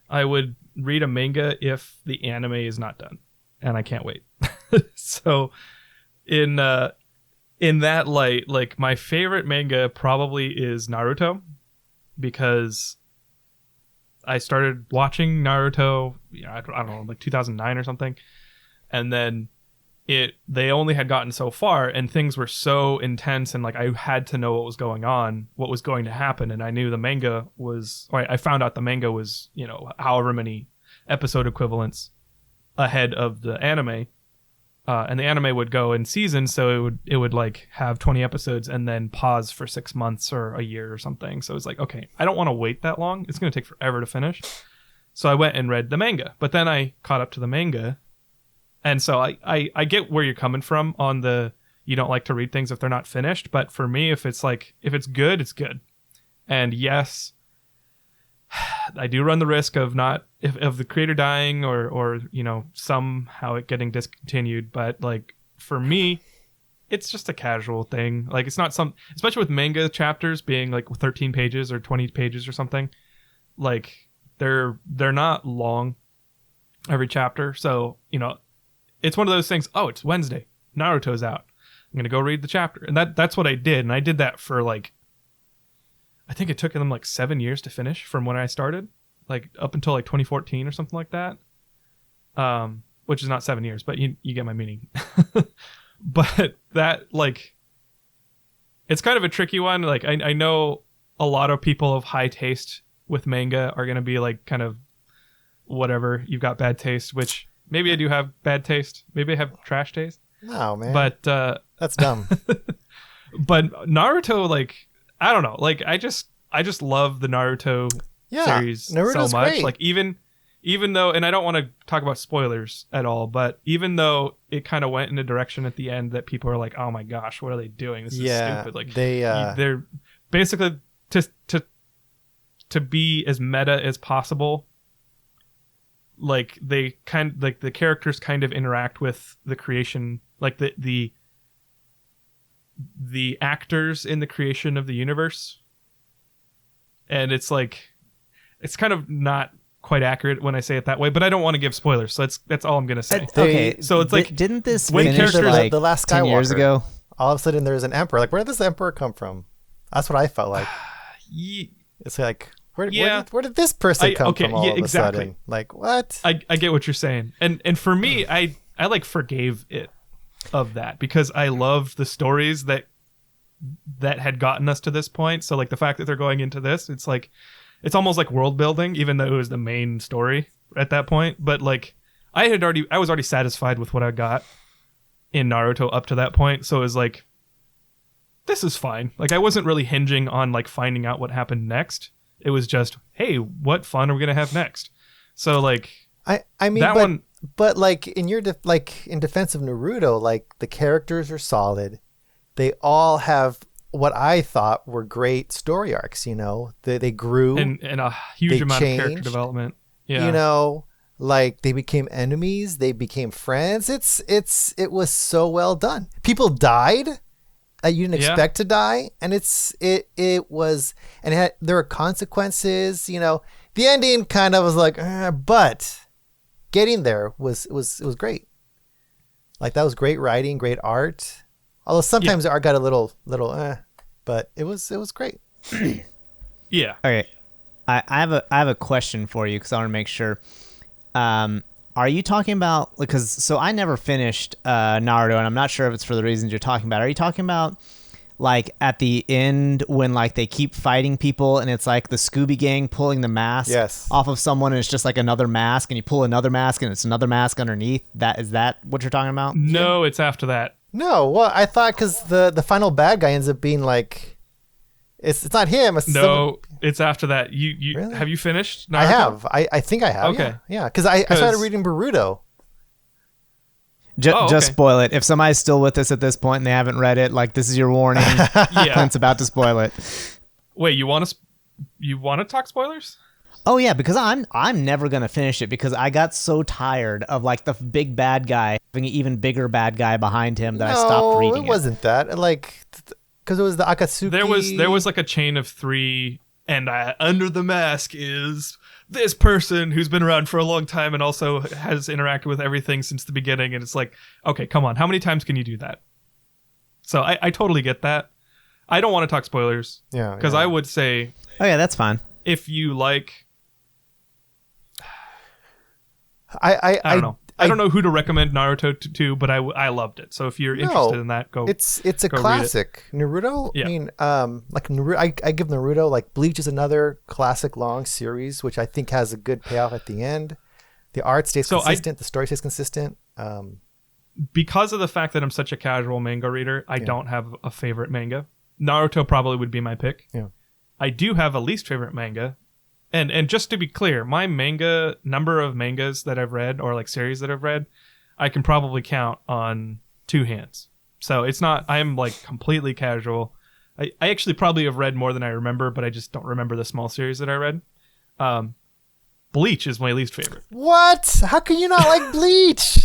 Speaker 1: I would read a manga if the anime is not done, and I can't wait. So in that light, like, my favorite manga probably is Naruto, because I started watching Naruto, I don't know, like 2009 or something. And then they only had gotten so far, and things were so intense, and, like, I had to know what was going on, what was going to happen. And I knew the manga was, or I found out the manga was, however many episode equivalents ahead of the anime. And the anime would go in seasons, so it would like have 20 episodes and then pause for 6 months or a year or something. So it's like, okay, I don't want to wait that long. It's going to take forever to finish. So I went and read the manga, but then I caught up to the manga. And so I get where you're coming from on the, you don't like to read things if they're not finished. But for me, if it's good, it's good. And yes, I do run the risk of of the creator dying or somehow it getting discontinued. But, like, for me, it's just a casual thing. Like, it's not especially with manga chapters being like 13 pages or 20 pages or something. Like, they're not long every chapter. So, it's one of those things. Oh, it's Wednesday. Naruto's out. I'm going to go read the chapter. And that's what I did. And I did that for, like, I think it took them like 7 years to finish from when I started, like up until like 2014 or something like that. Which is not 7 years, but you get my meaning. But that, like, it's kind of a tricky one. Like, I know a lot of people of high taste with manga are going to be like, kind of whatever, you've got bad taste, which maybe I do have bad taste. Maybe I have trash taste.
Speaker 3: No, man.
Speaker 1: But
Speaker 3: that's dumb.
Speaker 1: But Naruto, like, I don't know. Like, I just love the Naruto series
Speaker 3: Naruto's
Speaker 1: so much.
Speaker 3: great.
Speaker 1: Like, even though, and I don't want to talk about spoilers at all, but even though it kind of went in a direction at the end that people are like, oh my gosh, what are they doing? This is stupid. Like, they're basically to be as meta as possible. Like, they the characters kind of interact with the creation, like the actors in the creation of the universe. And it's like, it's kind of not quite accurate when I say it that way, but I don't want to give spoilers, so that's all I'm gonna say.
Speaker 2: Okay,
Speaker 1: So it's like
Speaker 2: didn't this
Speaker 1: when
Speaker 2: finish
Speaker 1: characters-
Speaker 2: like
Speaker 3: the last
Speaker 2: 10 years
Speaker 3: Skywalker.
Speaker 2: ago?
Speaker 3: All of a sudden, there's an emperor. Like, where did this emperor come from? That's what I felt like. It's like, where did this person come from all of a sudden? Like, what?
Speaker 1: I get what you're saying, and for me, I like forgave it of that because I loved the stories that had gotten us to this point. So like the fact that they're going into this, it's like it's almost like world building, even though it was the main story at that point. But like I was already satisfied with what I got in Naruto up to that point, so it was like, this is fine. Like I wasn't really hinging on like finding out what happened next. It was just, hey, what fun are we gonna have next? So like
Speaker 3: I mean,
Speaker 1: that one.
Speaker 3: But like in your in defense of Naruto, like the characters are solid. They all have what I thought were great story arcs. You know, they grew
Speaker 1: and a huge amount of character development. Yeah,
Speaker 3: you know, like they became enemies, they became friends. It was so well done. People died that you didn't expect to die, and it was, and there were consequences. You know, the ending kind of was like, but getting there was great. Like that was great writing, great art. Although sometimes the art got a little, but it was great.
Speaker 1: Yeah.
Speaker 2: Okay, I have a question for you because I want to make sure. Are you talking about, because so I never finished Naruto, and I'm not sure if it's for the reasons you're talking about. Are you talking about like at the end when like they keep fighting people and it's like the Scooby Gang pulling the mask off of someone and it's just like another mask and you pull another mask and it's another mask underneath? Is that what you're talking about?
Speaker 1: No, it's after that.
Speaker 3: No, well, I thought because the final bad guy ends up being like, it's not him.
Speaker 1: It's after that. You
Speaker 3: Really?
Speaker 1: Have you finished Naruto?
Speaker 3: I have. I think I have.
Speaker 1: Okay.
Speaker 3: Yeah, because I started reading Boruto.
Speaker 2: Just spoil it. If somebody's still with us at this point and they haven't read it, like this is your warning.
Speaker 1: Yeah.
Speaker 2: Clint's about to spoil it.
Speaker 1: Wait, you want to talk spoilers?
Speaker 2: Oh yeah, because I'm never gonna finish it because I got so tired of like the big bad guy having an even bigger bad guy behind him that I stopped reading it.
Speaker 3: No, it wasn't that. Like, because it was the Akatsuki.
Speaker 1: There was like a chain of 3, and under the mask is this person who's been around for a long time and also has interacted with everything since the beginning. And it's like, okay, come on, how many times can you do that? So I totally get that. I don't want to talk spoilers.
Speaker 3: Yeah.
Speaker 1: Because I would say,
Speaker 2: Oh yeah, that's fine.
Speaker 1: if you like,
Speaker 3: I
Speaker 1: don't know. I don't know who to recommend Naruto to, but I loved it. So if you're interested in that, go.
Speaker 3: It's a
Speaker 1: go read
Speaker 3: classic. Naruto.
Speaker 1: Yeah.
Speaker 3: I mean, like Naruto, I give Naruto, like Bleach is another classic long series, which I think has a good payoff at the end. The art stays consistent. The story stays consistent.
Speaker 1: Because of the fact that I'm such a casual manga reader, I don't have a favorite manga. Naruto probably would be my pick.
Speaker 3: Yeah.
Speaker 1: I do have a least favorite manga. And just to be clear, my number of mangas that I've read, or like series that I've read, I can probably count on 2 hands. So it's not, I'm like completely casual. I actually probably have read more than I remember, but I just don't remember the small series that I read. Bleach is my least favorite.
Speaker 3: What? How can you not like Bleach?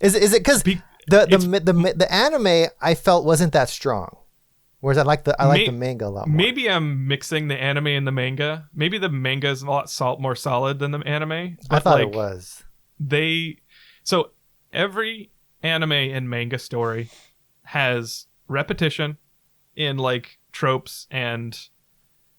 Speaker 3: Is it because the anime I felt wasn't that strong? Whereas I like the manga a lot more.
Speaker 1: Maybe I'm mixing the anime and the manga. Maybe the manga is a lot more solid than the anime.
Speaker 3: I thought it was.
Speaker 1: So every anime and manga story has repetition in like tropes and,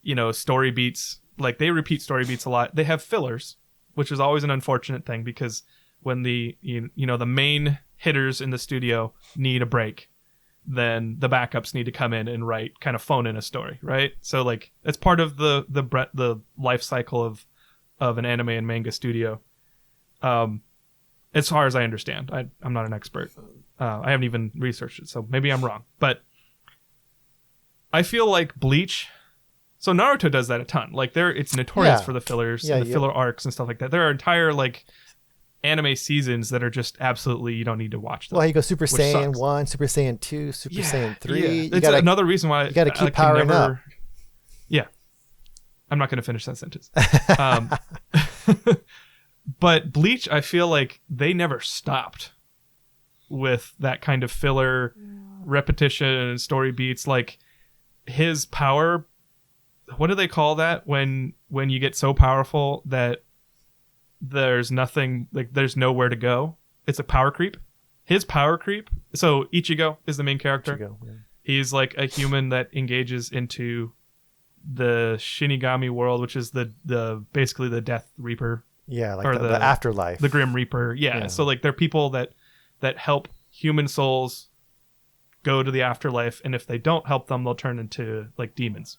Speaker 1: you know, story beats. Like they repeat story beats a lot. They have fillers, which is always an unfortunate thing because when the the main hitters in the studio need a break, then the backups need to come in and kind of phone in a story, right? So like it's part of the life cycle of an anime and manga studio. As far as I understand, I'm not an expert. I haven't even researched it, so maybe I'm wrong. But I feel like Bleach. So Naruto does that a ton. Like it's notorious for the fillers and the filler arcs and stuff like that. There are entire like anime seasons that are just absolutely, you don't need to watch them.
Speaker 3: Well, you go Super Saiyan 1, Super Saiyan 2, Super Saiyan 3.
Speaker 1: Yeah. It's another reason why
Speaker 3: you got to keep powering up.
Speaker 1: Yeah. I'm not going to finish that sentence. But Bleach, I feel like they never stopped with that kind of filler repetition and story beats. Like his power what do they call that when you get so powerful that there's nothing, like there's nowhere to go? It's a power creep. His power creep. So Ichigo is the main character.
Speaker 3: Ichigo, yeah.
Speaker 1: He's like a human that engages into the Shinigami world, which is the basically the Death Reaper.
Speaker 3: Yeah, like
Speaker 1: or
Speaker 3: the afterlife.
Speaker 1: The Grim Reaper. Yeah. So like they're people that help human souls go to the afterlife, and if they don't help them, they'll turn into like demons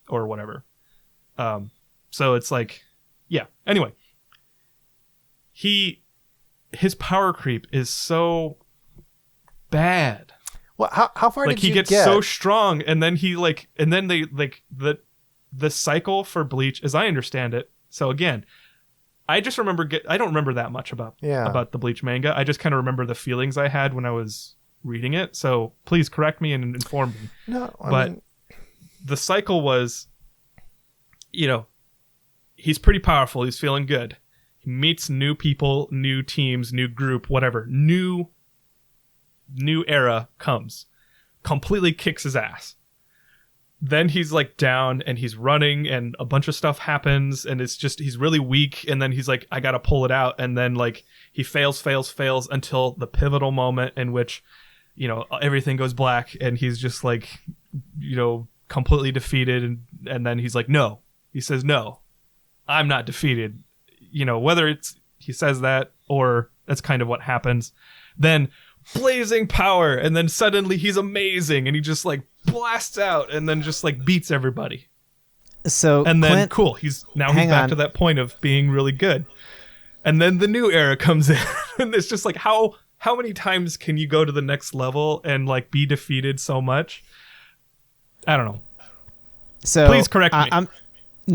Speaker 1: or whatever. So it's like, yeah. Anyway, his power creep is so bad.
Speaker 3: Well, how far
Speaker 1: like
Speaker 3: did you get?
Speaker 1: He gets so strong, and then they like the cycle for Bleach, as I understand it. So again, I just remember I don't remember that much about the Bleach manga. I just kind of remember the feelings I had when I was reading it. So please correct me and inform me.
Speaker 3: No,
Speaker 1: I mean, the cycle was, he's pretty powerful. He's feeling good. He meets new people, new teams, new group, whatever. New era comes, completely kicks his ass. Then he's like down and he's running and a bunch of stuff happens and it's just, he's really weak. And then he's like, I got to pull it out. And then like he fails until the pivotal moment in which, everything goes black and he's just like, completely defeated. And then he's like, no, he says, no, I'm not defeated. Whether he says that or that's kind of what happens. Then blazing power, and then suddenly he's amazing and he just like blasts out and then just like beats everybody.
Speaker 2: So
Speaker 1: and then
Speaker 2: Clint,
Speaker 1: cool, he's back to that point of being really good. And then the new era comes in and it's just like how many times can you go to the next level and like be defeated so much? I don't know.
Speaker 2: So
Speaker 1: please correct me.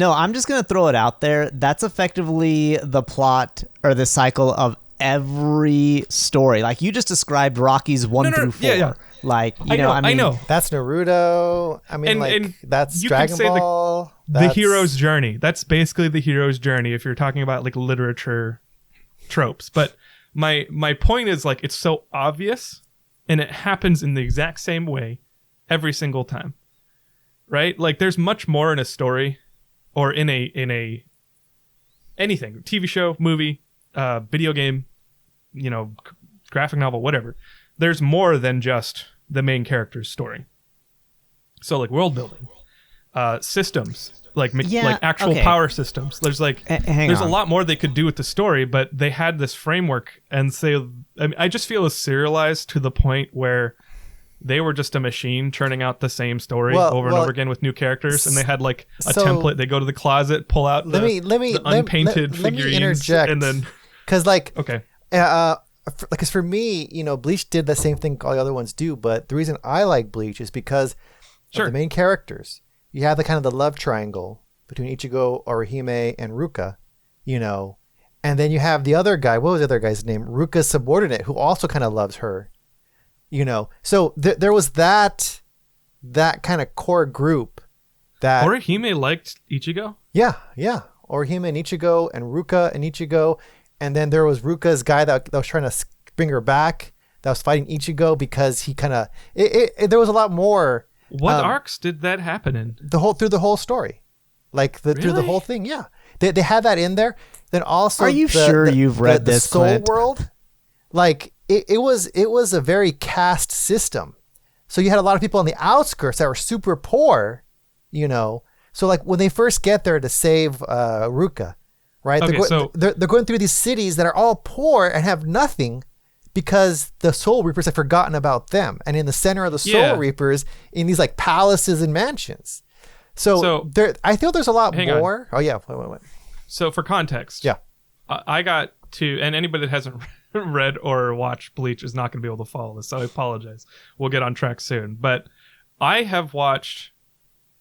Speaker 2: I'm just gonna throw it out there. That's effectively the plot or the cycle of every story. Like you just described Rocky's 1 through 4.
Speaker 1: Yeah.
Speaker 2: Like
Speaker 1: I know.
Speaker 3: That's Naruto. I mean, and that's Dragon Ball.
Speaker 1: The hero's journey. That's basically the hero's journey if you're talking about like literature tropes. But my point is like it's so obvious and it happens in the exact same way every single time. Right? Like there's much more in a story or in a anything, TV show, movie, video game, graphic novel, whatever. There's more than just the main character's story. So like world building, systems, like actual power systems. There's like there's a lot more they could do with the story, but they had this framework, and I just feel it's serialized to the point where they were just a machine churning out the same story over and over again with new characters, and they had like a template. They go to the closet, pull out the unpainted figurines,
Speaker 3: let me interject,
Speaker 1: and then
Speaker 3: because
Speaker 1: okay.
Speaker 3: Because for me, Bleach did the same thing all the other ones do, but the reason I like Bleach is because of the main characters. You have the kind of the love triangle between Ichigo, Orihime, and Ruka, and then you have the other guy. What was the other guy's name? Ruka's subordinate, who also kind of loves her, So there was that kind of core group that
Speaker 1: Orihime liked Ichigo.
Speaker 3: Yeah. Orihime and Ichigo, and Ruka and Ichigo. And then there was Ruka's guy that was trying to bring her back, that was fighting Ichigo because he kind of... there was a lot more...
Speaker 1: What arcs did that happen in?
Speaker 3: Through the whole story. Through the whole thing, yeah. They had that in there. Then also...
Speaker 2: Are you sure you've read this,
Speaker 3: Soul
Speaker 2: Clint?
Speaker 3: World, it was a very caste system. So you had a lot of people on the outskirts that were super poor, So like when they first get there to save Ruka... Right,
Speaker 1: okay,
Speaker 3: they're going through these cities that are all poor and have nothing because the Soul Reapers have forgotten about them. And in the center of the Soul Reapers, in these like palaces and mansions. So there, I feel there's a lot more. Oh yeah, wait.
Speaker 1: So for context, I got to, and anybody that hasn't read or watched Bleach is not going to be able to follow this. So I apologize. We'll get on track soon. But I have watched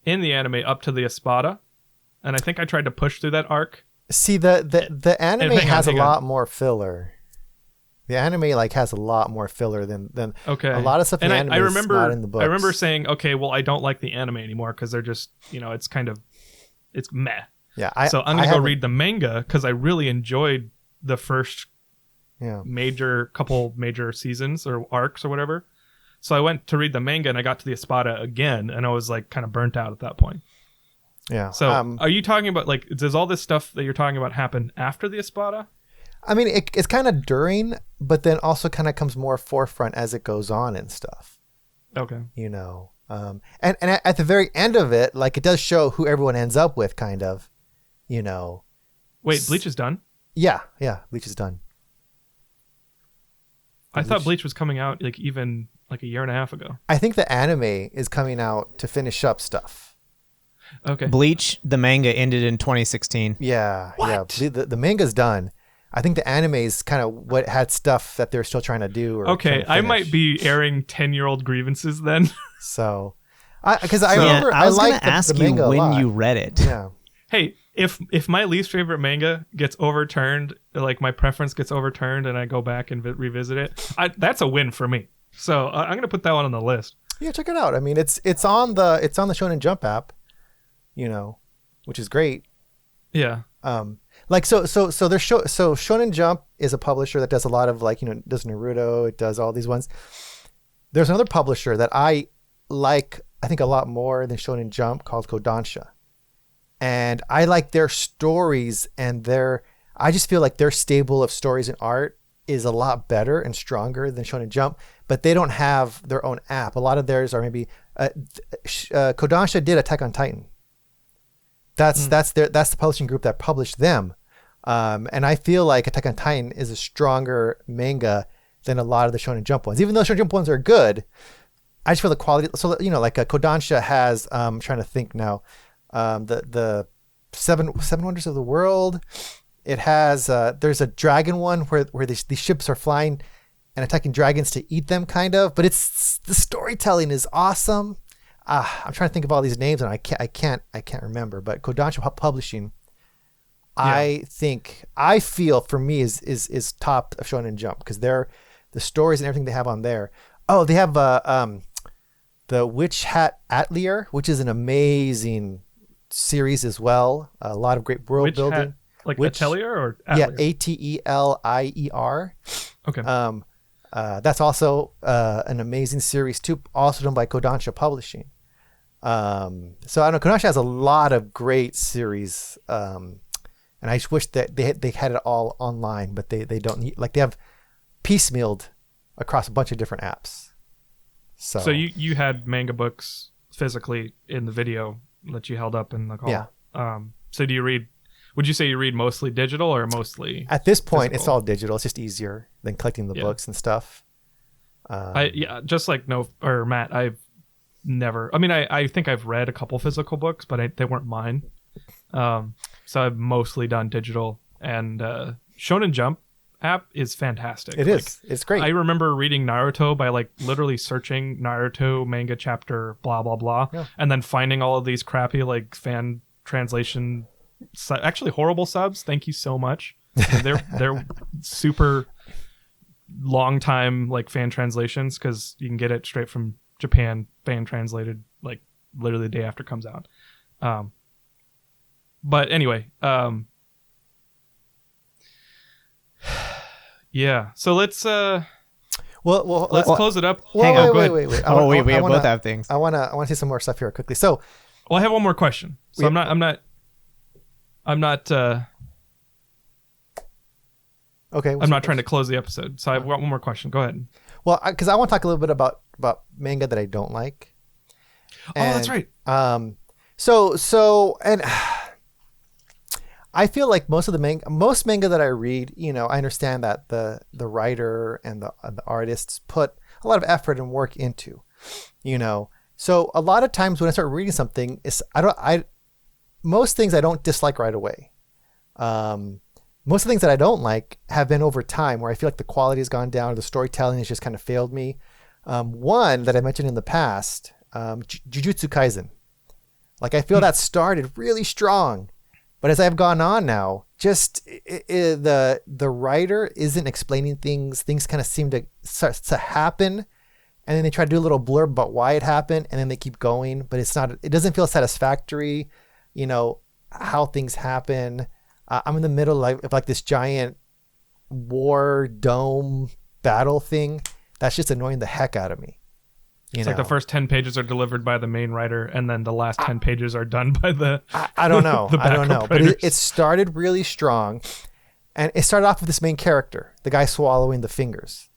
Speaker 1: in the anime up to the Espada, and I think I tried to push through that arc.
Speaker 3: See, the anime has a lot more filler. The anime has a lot more filler than a lot of stuff in the anime is not in the books.
Speaker 1: I remember saying, okay, well, I don't like the anime anymore because they're just, it's kind of, it's meh.
Speaker 3: Yeah.
Speaker 1: So I'm going to go read the manga because I really enjoyed the first couple major seasons or arcs or whatever. So I went to read the manga and I got to the Espada again and I was like kind of burnt out at that point.
Speaker 3: Yeah.
Speaker 1: So are you talking about, like, does all this stuff that you're talking about happen after the Espada?
Speaker 3: I mean, it's kind of during, but then also kind of comes more forefront as it goes on and stuff.
Speaker 1: Okay.
Speaker 3: You know, and at the very end of it, like, it does show who everyone ends up with, kind of. You know.
Speaker 1: Wait, Bleach is done?
Speaker 3: Yeah, Bleach is done.
Speaker 1: I thought Bleach was coming out like even like a year and a half ago.
Speaker 3: I think the anime is coming out to finish up stuff.
Speaker 1: Okay.
Speaker 2: Bleach, the manga, ended in 2016.
Speaker 3: Yeah,
Speaker 1: What?
Speaker 3: yeah. The manga's done. I think the anime is kind of what had stuff that they're still trying to do. Or
Speaker 1: Okay,
Speaker 3: trying to
Speaker 1: I
Speaker 3: finish.
Speaker 1: might be airing 10-year-old grievances then.
Speaker 3: So, because I remember
Speaker 2: I was
Speaker 3: like
Speaker 2: going to ask
Speaker 3: the
Speaker 2: you
Speaker 3: manga a
Speaker 2: when
Speaker 3: lot.
Speaker 2: you read it.
Speaker 3: Yeah.
Speaker 1: Hey, if my least favorite manga gets overturned, like my preference gets overturned, and I go back and revisit it, that's a win for me. So I'm gonna put that one on the list.
Speaker 3: Yeah, check it out. I mean, it's on the Shonen Jump app, you know, which is great.
Speaker 1: Yeah.
Speaker 3: Like so Shonen Jump is a publisher that does a lot of, like, you know, it does Naruto, it does all these ones. There's another publisher that I like, I think, a lot more than Shonen Jump, called Kodansha. And I like their stories, and I just feel like their stable of stories and art is a lot better and stronger than Shonen Jump, but they don't have their own app. A lot of theirs are maybe Kodansha did Attack on Titan. That's the publishing group that published them. And I feel like Attack on Titan is a stronger manga than a lot of the Shonen Jump ones. Even though Shonen Jump ones are good, I just feel the quality. So, you know, like Kodansha has, I'm trying to think now, the seven wonders of the world. It has there's a dragon one where these ships are flying and attacking dragons to eat them, kind of. But it's the storytelling is awesome. I'm trying to think of all these names and I can't remember. But Kodansha Publishing, yeah. I feel for me is top of Shonen Jump, because the stories and everything they have on there. Oh, they have the Witch Hat Atelier, which is an amazing series as well. A lot of great world building.
Speaker 1: Like Atelier or Atelier?
Speaker 3: Yeah, Atelier.
Speaker 1: Okay.
Speaker 3: That's also an amazing series too, also done by Kodansha Publishing. So I know Kodansha has a lot of great series, and I just wish that they had it all online, but they don't. Like, they have piecemealed across a bunch of different apps. So
Speaker 1: you had manga books physically in the video that you held up in the call.
Speaker 3: Yeah.
Speaker 1: So do you read? Would you say you read mostly digital or mostly?
Speaker 3: At this point,
Speaker 1: physical?
Speaker 3: It's all digital. It's just easier than collecting the books and stuff.
Speaker 1: Just like Matt, I've never. I mean, I think I've read a couple physical books, but they weren't mine. So I've mostly done digital, and Shonen Jump app is fantastic.
Speaker 3: It's great.
Speaker 1: I remember reading Naruto by like literally searching Naruto manga chapter blah blah blah, and then finding all of these crappy like fan translation, actually horrible subs. Thank you so much. They're super long time like fan translations, because you can get it straight from Japan, fan translated like literally the day after it comes out. But anyway, yeah. So let's let's close it up.
Speaker 2: Hang on,
Speaker 3: wait.
Speaker 2: we both have things.
Speaker 3: I want to say some more stuff here quickly. So,
Speaker 1: well, I have one more question. So I'm not
Speaker 3: okay.
Speaker 1: I'm not trying to close the episode. So I've got one more question. Go ahead.
Speaker 3: Well, because I want to talk a little bit about manga that I don't like.
Speaker 1: And, that's right.
Speaker 3: So I feel like most manga that I read, you know, I understand that the writer and the artists put a lot of effort and work into, you know. So a lot of times when I start reading something, most things I don't dislike right away. Most of the things that I don't like have been over time, where I feel like the quality has gone down, or the storytelling has just kind of failed me. One that I mentioned in the past, Jujutsu Kaisen. Like, I feel that started really strong, but as I've gone on now, just the writer isn't explaining things. Things kind of seem to start to happen, and then they try to do a little blurb about why it happened, and then they keep going, but it doesn't feel satisfactory, you know, how things happen. I'm in the middle of like this giant war dome battle thing that's just annoying the heck out of me. You
Speaker 1: It's
Speaker 3: know?
Speaker 1: like the first 10 pages are delivered by the main writer, and then the last 10 pages are done by the
Speaker 3: I don't know.
Speaker 1: the
Speaker 3: I don't know.
Speaker 1: backup
Speaker 3: But
Speaker 1: writers.
Speaker 3: it started really strong. And it started off with this main character, the guy swallowing the fingers.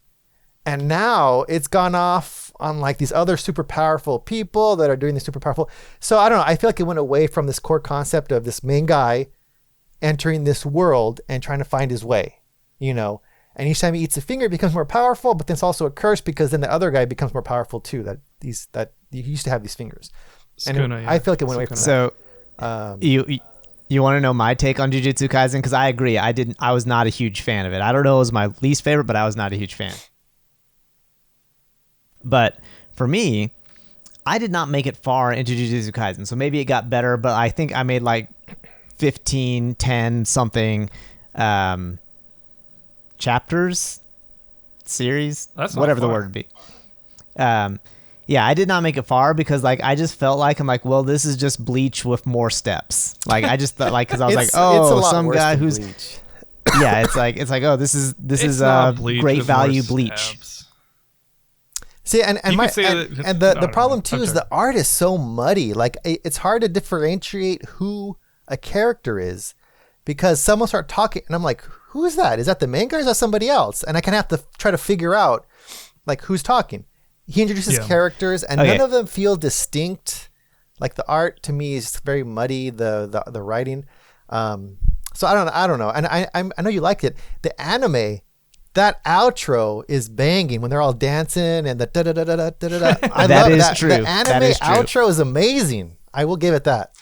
Speaker 3: And now it's gone off on like these other super powerful people that are doing the super powerful. So I don't know. I feel like it went away from this core concept of this main guy entering this world and trying to find his way, you know. And each time he eats a finger, it becomes more powerful, but then it's also a curse because then the other guy becomes more powerful too. That he used to have these fingers. And I feel like it went away from
Speaker 2: So you want to know my take on Jujutsu Kaisen? Because I agree. I was not a huge fan of it. I don't know, it was my least favorite, but I was not a huge fan. But for me, I did not make it far into Jujutsu Kaisen. So maybe it got better, but I think I made like 15, 10 something chapters, series,
Speaker 1: That's not
Speaker 2: whatever the
Speaker 1: far.
Speaker 2: word would be. Yeah, I did not make it far because like I just felt like I'm like, well, this is just Bleach with more steps. Like I just thought like because I was like,
Speaker 3: it's a
Speaker 2: oh,
Speaker 3: lot
Speaker 2: some
Speaker 3: worse
Speaker 2: guy
Speaker 3: than
Speaker 2: who's
Speaker 3: Bleach.
Speaker 2: yeah, it's like oh, this is
Speaker 1: not Bleach
Speaker 2: great
Speaker 1: with more
Speaker 2: value Bleach.
Speaker 1: steps.
Speaker 3: See, and
Speaker 1: You
Speaker 3: my
Speaker 1: could say
Speaker 3: and,
Speaker 1: that-
Speaker 3: and
Speaker 1: I
Speaker 3: the
Speaker 1: don't
Speaker 3: problem
Speaker 1: know.
Speaker 3: too
Speaker 1: I'm
Speaker 3: is
Speaker 1: sorry.
Speaker 3: the art is so muddy. Like it's hard to differentiate who a character is because someone start talking and I'm like, who is that? Is that the main guy or is that somebody else? And I kind of have to try to figure out like who's talking. He introduces
Speaker 1: Yeah.
Speaker 3: characters and
Speaker 2: Okay.
Speaker 3: none of them feel distinct. Like the art to me is very muddy. The writing. So I don't know. And I know you liked it. The anime. That outro is banging when they're all dancing and the da da da da da da da. I
Speaker 2: That
Speaker 3: love
Speaker 2: is
Speaker 3: that.
Speaker 2: true.
Speaker 3: The
Speaker 2: That
Speaker 3: anime
Speaker 2: is true.
Speaker 3: outro is amazing. I will give it that.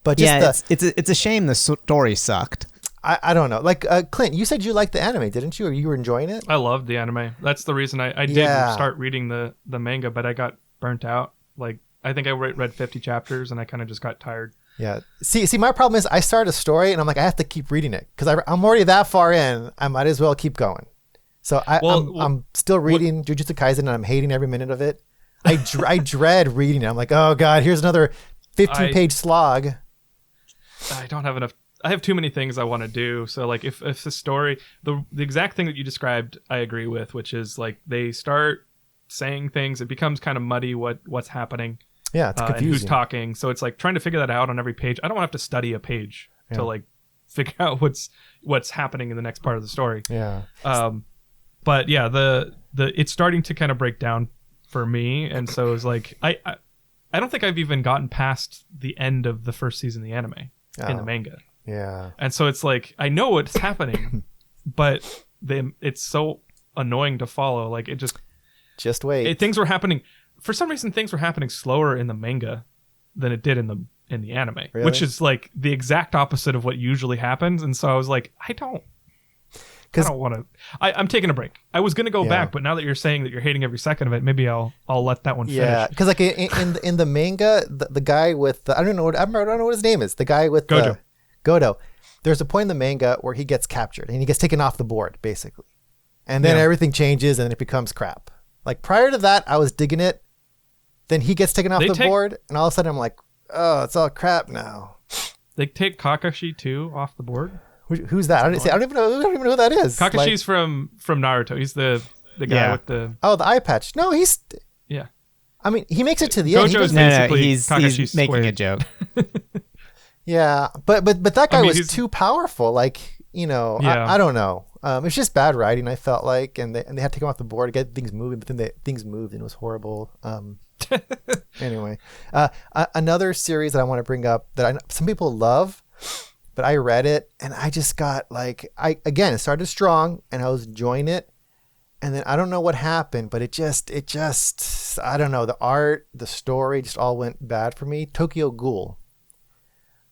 Speaker 3: But just
Speaker 2: Yeah,
Speaker 3: the
Speaker 2: it's a shame the story sucked.
Speaker 3: I don't know. Like Clint, you said you liked the anime, didn't you? Or you were enjoying it?
Speaker 1: I loved the anime. That's the reason I did
Speaker 3: Yeah.
Speaker 1: start reading the manga, but I got burnt out. Like I think I read 50 chapters and I kind of just got tired.
Speaker 3: Yeah. See, my problem is I start a story and I'm like, I have to keep reading it because I'm already that far in. I might as well keep going. So I'm still reading Jujutsu Kaisen and I'm hating every minute of it. I dread reading it. I'm like, oh god, here's another 15-page slog.
Speaker 1: I don't have enough. I have too many things I want to do. So like if the story, the exact thing that you described, I agree with, which is like they start saying things, it becomes kind of muddy what's happening.
Speaker 3: Yeah, it's
Speaker 1: And
Speaker 3: confusing.
Speaker 1: who's talking. So it's like trying to figure that out on every page. I don't want to have to study a page to like figure out what's happening in the next part of the story.
Speaker 3: Yeah.
Speaker 1: But yeah, the it's starting to kind of break down for me, and so it's like I don't think I've even gotten past the end of the first season of the anime in the
Speaker 3: Oh.
Speaker 1: manga,
Speaker 3: Yeah.
Speaker 1: and so it's like I know what's happening, but it's so annoying to follow. Like it just
Speaker 3: wait.
Speaker 1: things were happening for some reason. Things were happening slower in the manga than it did in the anime,
Speaker 3: Really?
Speaker 1: which is like the exact opposite of what usually happens. And so I was like, I don't want to. I'm taking a break. I was gonna go
Speaker 3: Yeah.
Speaker 1: back, but now that you're saying that you're hating every second of it, maybe I'll let that one
Speaker 3: Yeah,
Speaker 1: finish.
Speaker 3: because like in the manga, the guy with I don't know what his name is. The guy with
Speaker 1: Gojo.
Speaker 3: Godo. There's a point in the manga where he gets captured and he gets taken off the board basically, and then
Speaker 1: Yeah.
Speaker 3: everything changes and it becomes crap. Like prior to that, I was digging it. Then he gets taken off
Speaker 1: They
Speaker 3: the
Speaker 1: take-
Speaker 3: board, and all of a sudden I'm like, oh, it's all crap now.
Speaker 1: They take Kakashi too off the board.
Speaker 3: Who's that? I don't even know who that is.
Speaker 1: Kakashi's from Naruto. He's the guy
Speaker 2: Yeah.
Speaker 1: with the
Speaker 3: Oh, the eye patch. No, he's.
Speaker 1: yeah.
Speaker 3: I mean, he makes it to the end. He
Speaker 1: Gojo's
Speaker 3: doesn't-
Speaker 2: No,
Speaker 1: basically
Speaker 2: he's
Speaker 1: Kakashi's
Speaker 2: making a
Speaker 1: squared.
Speaker 2: joke.
Speaker 3: Yeah, but that guy
Speaker 1: mean,
Speaker 3: was
Speaker 1: he's-
Speaker 3: too powerful. Like
Speaker 1: Yeah.
Speaker 3: I don't know. It's just bad writing. I felt like, and they had to take him off the board to get things moving, but then things moved and it was horrible. Anyway, another series that I want to bring up that some people love, but I read it and I just got like it started strong and I was enjoying it, and then I don't know what happened, but it just I don't know, the art, the story just all went bad for me. Tokyo Ghoul.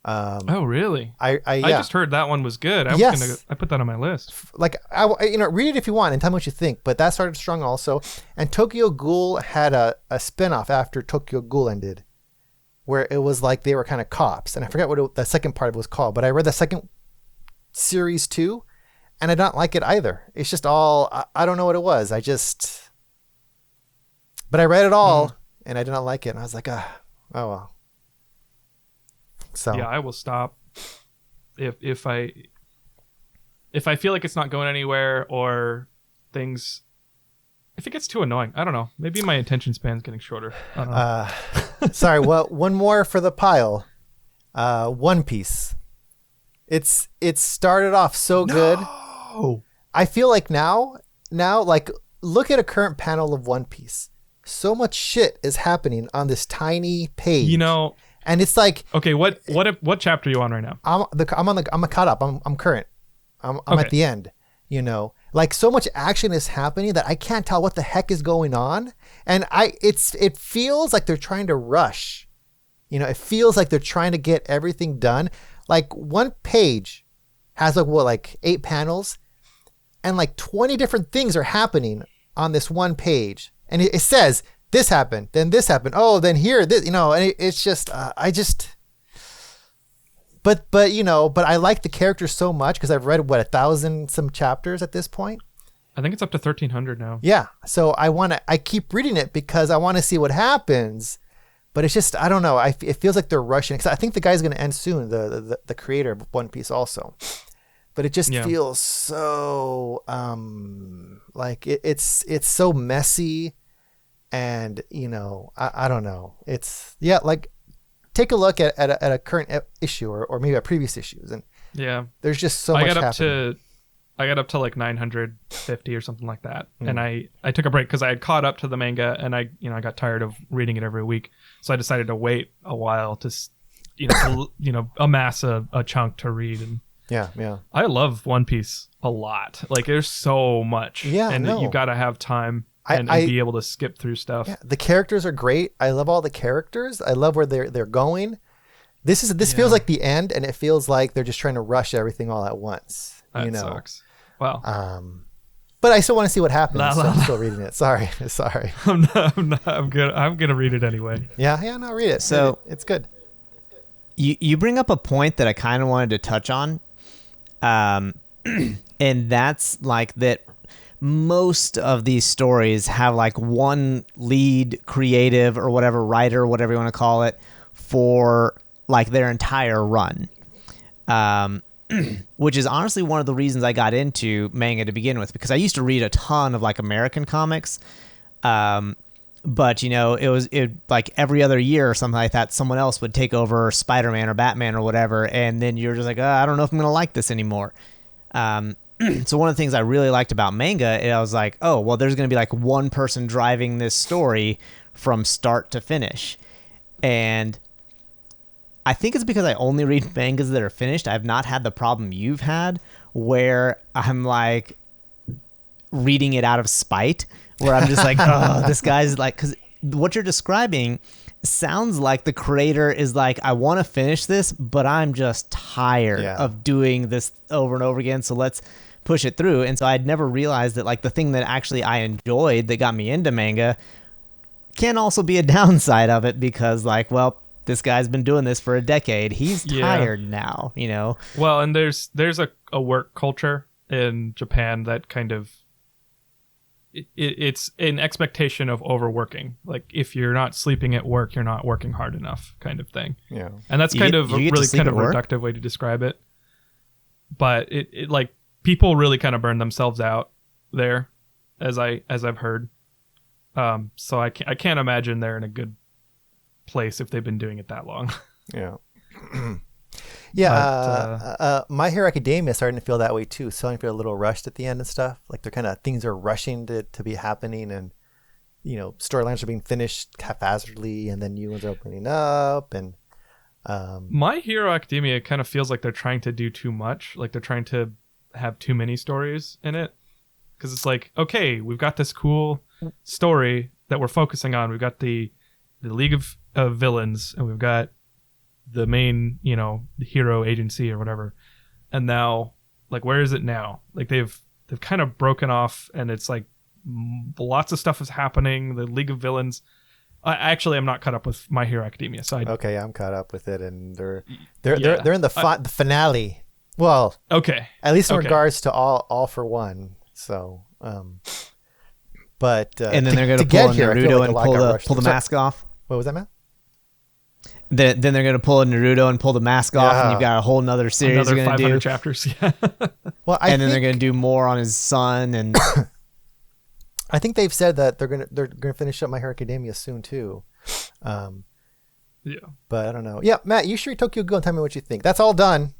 Speaker 1: Oh really?
Speaker 3: I
Speaker 1: I just heard that one was good.
Speaker 3: Yes.
Speaker 1: I put that on my list.
Speaker 3: like read it if you want and tell me what you think, but that started strong also. And Tokyo Ghoul had a spin-off after Tokyo Ghoul ended where it was like they were kind of cops, and I forget what the second part of it was called, but I read the second series too and I don't like it either. It's just all I don't know what it was. But I read it all and I did not like it, and I was like, oh well. So
Speaker 1: Yeah, I will stop if I feel like it's not going anywhere or things if it gets too annoying. I don't know. Maybe my attention span's getting shorter. I don't know.
Speaker 3: Sorry. Well, one more for the pile. One Piece. It started off so good. I feel like now, like, look at a current panel of One Piece. So much shit is happening on this tiny page.
Speaker 1: You know,
Speaker 3: and it's like,
Speaker 1: okay, what chapter are you on right now?
Speaker 3: I'm caught up. I'm current. I'm at the end. You know, like, so much action is happening that I can't tell what the heck is going on, and it feels like they're trying to rush. You know, it feels like they're trying to get everything done. Like, one page has like 8 panels, and like 20 different things are happening on this one page, and it says this happened, then this happened. Oh, then here, this, you know, and it's just But you know, but I like the characters so much because I've read 1,000 some chapters at this point.
Speaker 1: I think it's up to 1,300 now.
Speaker 3: Yeah, so I keep reading it because I want to see what happens. But it's just, I don't know. It feels like they're rushing. Because I think the guy's going to end soon, the creator of One Piece also. But it just feels so like it's so messy, and you know, I don't know. It's like. Take a look at a current issue or maybe a previous issues, and there's just so much happening.
Speaker 1: I got up to like 950 or something like that, and I took a break because I had caught up to the manga, and I got tired of reading it every week, so I decided to wait a while to amass a chunk to read. And I love One Piece a lot. Like, there's so much, and you got to have time. And be able to skip through stuff. Yeah,
Speaker 3: the characters are great. I love all the characters. I love where they're going. This feels like the end, and it feels like they're just trying to rush everything all at once.
Speaker 1: That sucks. Wow.
Speaker 3: But I still want to see what happens. I'm still reading it. Sorry.
Speaker 1: I'm gonna read it anyway.
Speaker 3: Yeah. No, read it. So it's good.
Speaker 2: You bring up a point that I kind of wanted to touch on, and that's like that. Most of these stories have like one lead creative or whatever, writer, whatever you want to call it, for like their entire run. Which is honestly one of the reasons I got into manga to begin with, because I used to read a ton of like American comics. But you know, it like every other year or something like that, someone else would take over Spider-Man or Batman or whatever. And then you're just like, I don't know if I'm going to like this anymore. So one of the things I really liked about manga, I was like, oh, well, there's going to be like one person driving this story from start to finish. And I think it's because I only read mangas that are finished. I've not had the problem you've had where I'm like reading it out of spite, where I'm just like, oh, this guy's like, because what you're describing sounds like the creator is like, I want to finish this, but I'm just tired of doing this over and over again. So let's push it through. And so I'd never realized that like the thing that actually I enjoyed that got me into manga can also be a downside of it, because like, well, this guy's been doing this for a decade. He's tired now, you know?
Speaker 1: Well, and there's a work culture in Japan that kind of, it's an expectation of overworking. Like, if you're not sleeping at work, you're not working hard enough, kind of thing. Yeah. And that's kind of a really kind of reductive way to describe it. But it like, people really kind of burn themselves out there, as I've heard. So I can't imagine they're in a good place if they've been doing it that long.
Speaker 3: Yeah. Yeah. My Hero Academia is starting to feel that way too. Starting to feel a little rushed at the end and stuff. Like they're kind of, things are rushing to be happening, and you know, storylines are being finished haphazardly, and then new ones are opening up. And
Speaker 1: My Hero Academia kind of feels like they're trying to do too much. Like they're trying to have too many stories in it, because it's like, okay, we've got this cool story that we're focusing on. We've got the League of Villains, and we've got the main, you know, the hero agency or whatever. And now, like, where is it now? Like they've kind of broken off, and it's like lots of stuff is happening. The League of Villains. I'm not caught up with My Hero Academia. So
Speaker 3: okay, I'm caught up with it, and they're in the finale. Well,
Speaker 1: okay,
Speaker 3: at least in regards to all for one. So, but
Speaker 2: and then they're going to pull a Naruto and pull the mask off.
Speaker 3: What was that, Matt?
Speaker 2: Then they're going to pull a Naruto and pull the mask off, and you've got a whole nother series
Speaker 1: another
Speaker 2: you're going to do.
Speaker 1: 500 chapters. Yeah.
Speaker 3: Well,
Speaker 2: then they're going to do more on his son, and
Speaker 3: I think they've said that they're gonna finish up My Hero Academia soon too.
Speaker 1: Yeah.
Speaker 3: But I don't know. Yeah, Matt, you should read Tokyo Ghoul and tell me what you think. That's all done.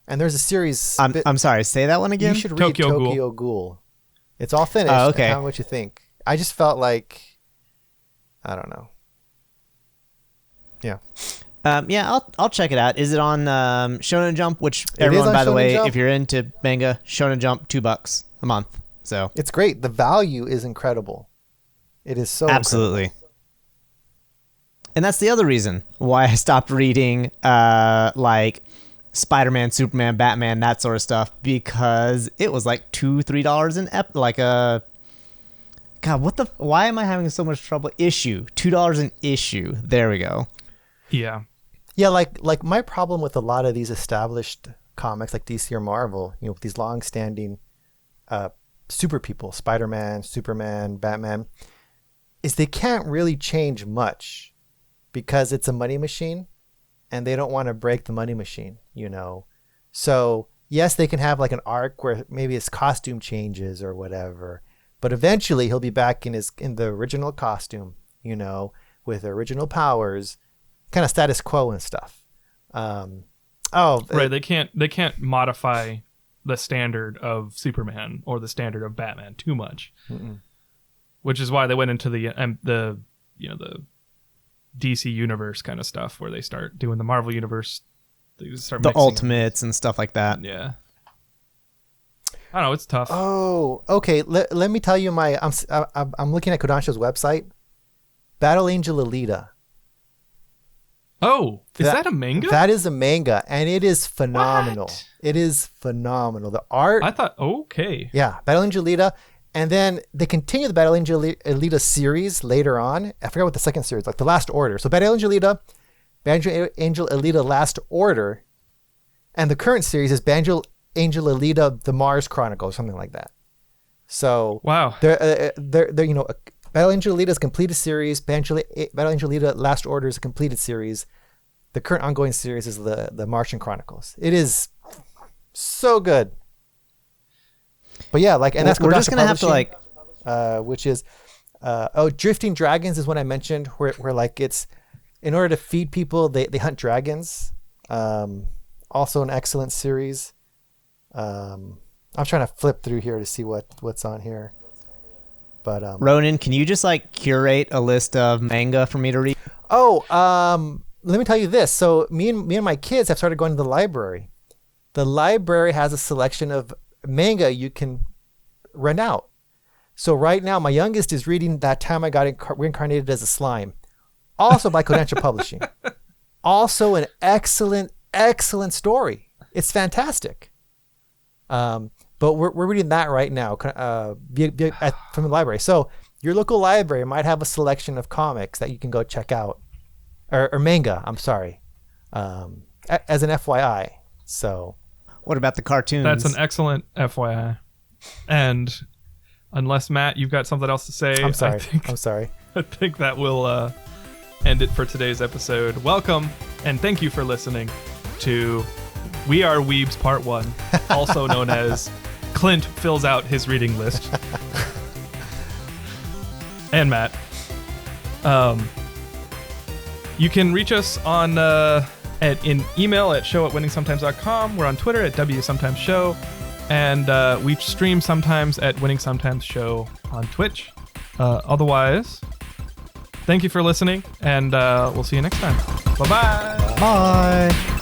Speaker 3: And there's a series.
Speaker 2: I'm sorry. Say that one again.
Speaker 3: You should read Tokyo Ghoul. It's all finished.
Speaker 2: Oh, okay.
Speaker 3: And tell me what you think. I just felt like, I don't know. Yeah.
Speaker 2: Yeah, I'll check it out. Is it on Shonen Jump? Which everyone, by the way, if you're into manga, Shonen Jump, $2 a month. So
Speaker 3: it's great. The value is incredible. It is so
Speaker 2: absolutely.
Speaker 3: Incredible.
Speaker 2: And that's the other reason why I stopped reading like Spider-Man, Superman, Batman, that sort of stuff, because it was like $2-3 an God, why am I having so much trouble? Issue. $2 an issue. There we go.
Speaker 1: Yeah.
Speaker 3: Yeah, like my problem with a lot of these established comics like DC or Marvel, with these long-standing super people, Spider-Man, Superman, Batman, is they can't really change much because it's a money machine and they don't want to break the money machine, So, yes, they can have like an arc where maybe his costume changes or whatever, but eventually he'll be back in the original costume, with original powers, kind of status quo and stuff.
Speaker 1: Right, they can't modify the standard of Superman or the standard of Batman too much.
Speaker 3: Mm-mm.
Speaker 1: Which is why they went into the DC universe kind of stuff, where they start doing the Marvel universe. They start
Speaker 2: the Ultimates and stuff like that.
Speaker 1: Yeah, I don't know. It's tough.
Speaker 3: Oh, okay. Let me tell you I'm looking at Kodansha's website. Battle Angel Alita.
Speaker 1: Oh, is that a manga?
Speaker 3: That is a manga, and it is phenomenal.
Speaker 1: What?
Speaker 3: It is phenomenal. The art.
Speaker 1: I thought, okay.
Speaker 3: Yeah, Battle Angel Alita. And then they continue the Battle Angel Alita series later on. I forgot what the second series, like the Last Order. So Battle Angel Alita, Last Order, and the current series is Battle Angel Alita, The Mars Chronicles, something like that. So
Speaker 1: wow,
Speaker 3: they're Battle Angel Alita is a completed series. Battle Angel Alita, Last Order is a completed series. The current ongoing series is the Martian Chronicles. It is so good. But yeah, and that's
Speaker 2: we're just gonna have to
Speaker 3: which is Drifting Dragons is what I mentioned, where like it's in order to feed people they hunt dragons. Also an excellent series. I'm trying to flip through here to see what's on here. But
Speaker 2: Ronan, can you just curate a list of manga for me to read?
Speaker 3: Let me tell you this. So me and my kids have started going to the library. The library has a selection of manga you can rent out. So right now, my youngest is reading That Time I Got Reincarnated as a Slime, also by Kodansha Publishing. Also an excellent story. It's fantastic. But we're reading that right now from the library. So your local library might have a selection of comics that you can go check out, or manga. I'm sorry, as an FYI. So.
Speaker 2: What about the cartoons?
Speaker 1: That's an excellent FYI. And unless, Matt, you've got something else to say,
Speaker 3: I'm sorry.
Speaker 1: I think that will end it for today's episode. Welcome and thank you for listening to We Are Weebs Part 1, also known as Clint Fills Out His Reading List. And Matt. You can reach us on... in email at show@winningsometimes.com. We're on Twitter at WSometimesShow. And we stream sometimes at Winning Sometimes Show on Twitch. Otherwise, thank you for listening, and we'll see you next time. Bye-bye.
Speaker 3: Bye.